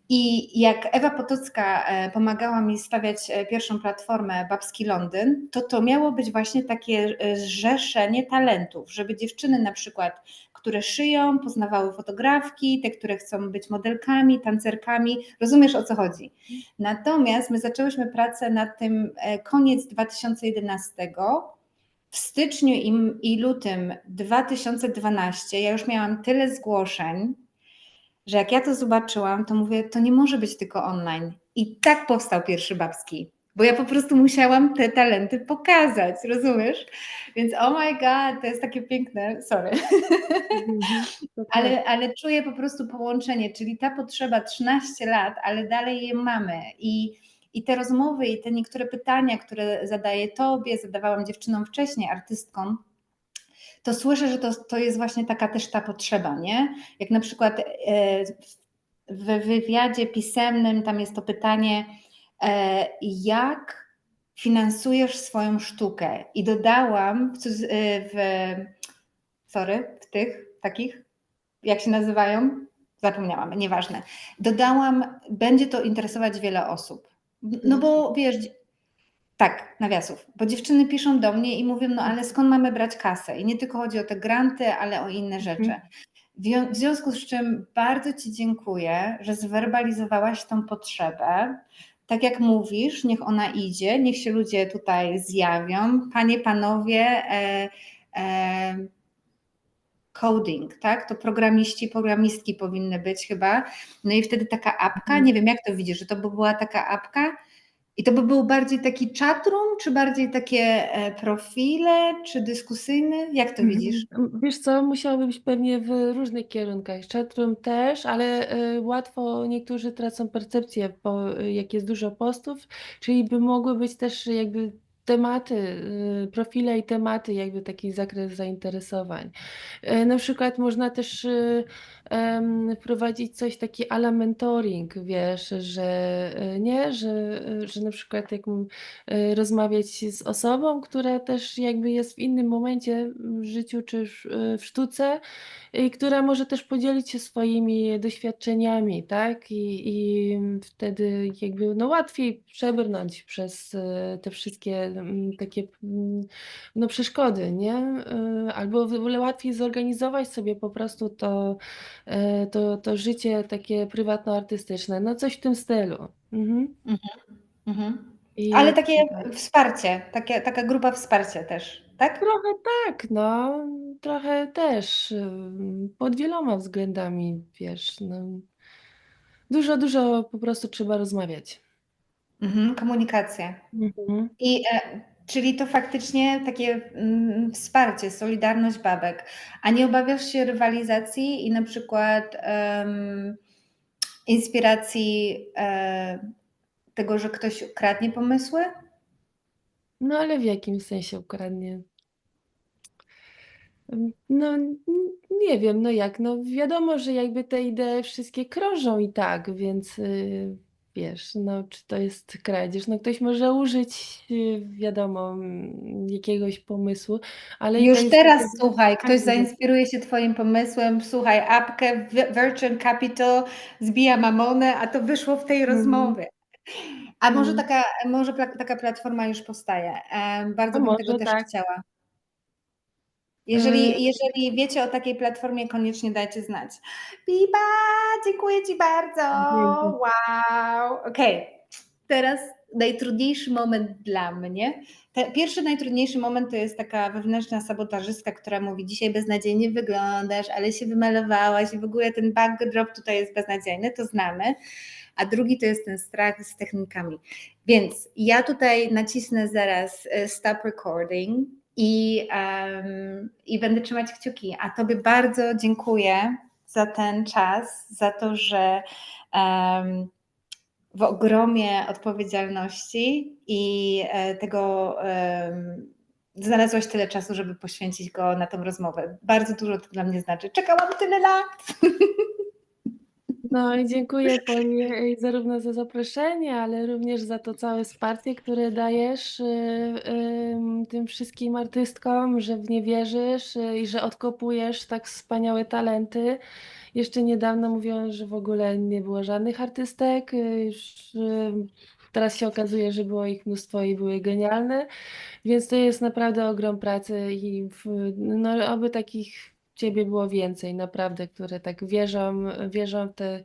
I jak Ewa Potocka pomagała mi stawiać pierwszą platformę Babski Londyn, to miało być właśnie takie zrzeszenie talentów, żeby dziewczyny na przykład, które szyją, poznawały fotografki, te, które chcą być modelkami, tancerkami, rozumiesz, o co chodzi. Natomiast my zaczęłyśmy pracę nad tym koniec 2011. W styczniu i lutym 2012 ja już miałam tyle zgłoszeń, że jak ja to zobaczyłam, to mówię, to nie może być tylko online. I tak powstał pierwszy Babski. bo ja po prostu musiałam te talenty pokazać, rozumiesz? Więc oh my god, to jest takie piękne, sorry. Mhm. To tak. Ale czuję po prostu połączenie, czyli ta potrzeba 13 lat, ale dalej je mamy i te rozmowy i te niektóre pytania, które zadaję tobie, zadawałam dziewczynom wcześniej, artystkom, to słyszę, że to jest właśnie taka też ta potrzeba, nie? Jak na przykład w wywiadzie pisemnym tam jest to pytanie, jak finansujesz swoją sztukę? I dodałam w tych takich, jak się nazywają? Zapomniałam, nieważne. Dodałam, będzie to interesować wiele osób. No bo wiesz, tak, nawiasów, bo dziewczyny piszą do mnie i mówią, no ale skąd mamy brać kasę? I nie tylko chodzi o te granty, ale o inne rzeczy. Mhm. W związku z czym bardzo Ci dziękuję, że zwerbalizowałaś tą potrzebę. Tak jak mówisz, niech ona idzie, niech się ludzie tutaj zjawią. Panie, panowie, e, coding, tak? To programiści, programistki powinny być chyba. No i wtedy taka apka, Mhm. nie wiem jak to widzisz, że to by była taka apka i to by był bardziej taki chatroom, czy bardziej takie profile, czy dyskusyjny? Jak to widzisz? Wiesz co, musiałoby być pewnie w różnych kierunkach. Chatroom też, ale łatwo niektórzy tracą percepcję, jak jest dużo postów, czyli by mogły być też jakby tematy, profile i tematy, jakby taki zakres zainteresowań. Na przykład można też wprowadzić coś taki à la mentoring, wiesz, że nie, że na przykład rozmawiać z osobą, która też jakby jest w innym momencie w życiu czy w sztuce i która może też podzielić się swoimi doświadczeniami, tak? I wtedy jakby no łatwiej przebrnąć przez te wszystkie takie no przeszkody, nie? Albo w ogóle łatwiej zorganizować sobie po prostu to życie takie prywatno-artystyczne, no coś w tym stylu. Mhm. Mhm, mhm. Ale I takie wsparcie, taka grupa wsparcia też, tak? trochę tak, no, trochę też, pod wieloma względami, wiesz, no. Dużo po prostu trzeba rozmawiać. Mhm, komunikacja. Mhm. Czyli to faktycznie takie wsparcie, solidarność babek. A nie obawiasz się rywalizacji i na przykład inspiracji tego, że ktoś kradnie pomysły? No, ale w jakim sensie ukradnie? No, nie wiem, no jak, no wiadomo, że jakby te idee wszystkie krążą i tak, więc, wiesz, no czy to jest kradzież? No ktoś może użyć, wiadomo, jakiegoś pomysłu, ale idea Już jest teraz taka, że słuchaj, ktoś każdy wie. zainspiruje się Twoim pomysłem, słuchaj, apkę Virgin Capital zbija mamonę, a to wyszło w tej Mhm, rozmowie. A mhm. może taka platforma już powstaje. A Bardzo bym tego może też tak. chciała. Yy, Jeżeli wiecie o takiej platformie, koniecznie dajcie znać. Biba, dziękuję Ci bardzo. dzięki. Wow. Okej, teraz najtrudniejszy moment dla mnie. Pierwszy najtrudniejszy moment to jest taka wewnętrzna sabotażystka, która mówi: dzisiaj beznadziejnie wyglądasz, ale się wymalowałaś i w ogóle ten backdrop tutaj jest beznadziejny, to znamy. A drugi to jest ten strach z technikami. Więc ja tutaj nacisnę zaraz stop recording i będę trzymać kciuki. A Tobie bardzo dziękuję za ten czas, za to, że w ogromie odpowiedzialności i tego znalazłaś tyle czasu, żeby poświęcić go na tę rozmowę. Bardzo dużo to dla mnie znaczy. Czekałam tyle lat. No i dziękuję Poli zarówno za zaproszenie, ale również za to całe wsparcie, które dajesz, tym wszystkim artystkom, że w nie wierzysz, i że odkopujesz tak wspaniałe talenty. Jeszcze niedawno mówiono, że w ogóle nie było żadnych artystek, już, teraz się okazuje, że było ich mnóstwo i były genialne, więc to jest naprawdę ogrom pracy i no oby takich ciebie było więcej naprawdę, które tak wierzą w te,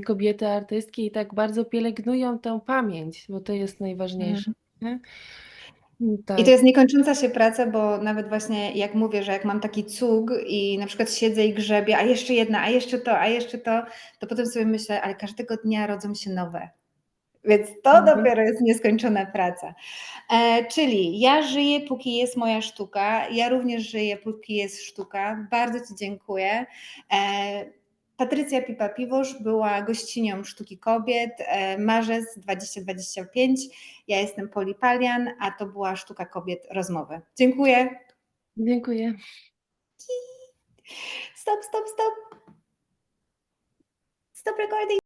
kobiety artystki i tak bardzo pielęgnują tę pamięć, bo to jest najważniejsze, Mhm. nie? I to Tak. jest niekończąca się praca, bo nawet właśnie jak mówię, że jak mam taki cug i na przykład siedzę i grzebię, a jeszcze jedna, a jeszcze to, to potem sobie myślę, ale każdego dnia rodzą się nowe. Więc to Mhm. dopiero jest nieskończona praca. Czyli ja żyję, póki jest moja sztuka. Ja również żyję, póki jest sztuka. Bardzo Ci dziękuję. Patrycja Pipa-Piwosz była gościnią Sztuki Kobiet, marzec 2025. Ja jestem Poli Palian, a to była Sztuka Kobiet rozmowy. Dziękuję. Dziękuję. Stop, stop, stop. Stop recording.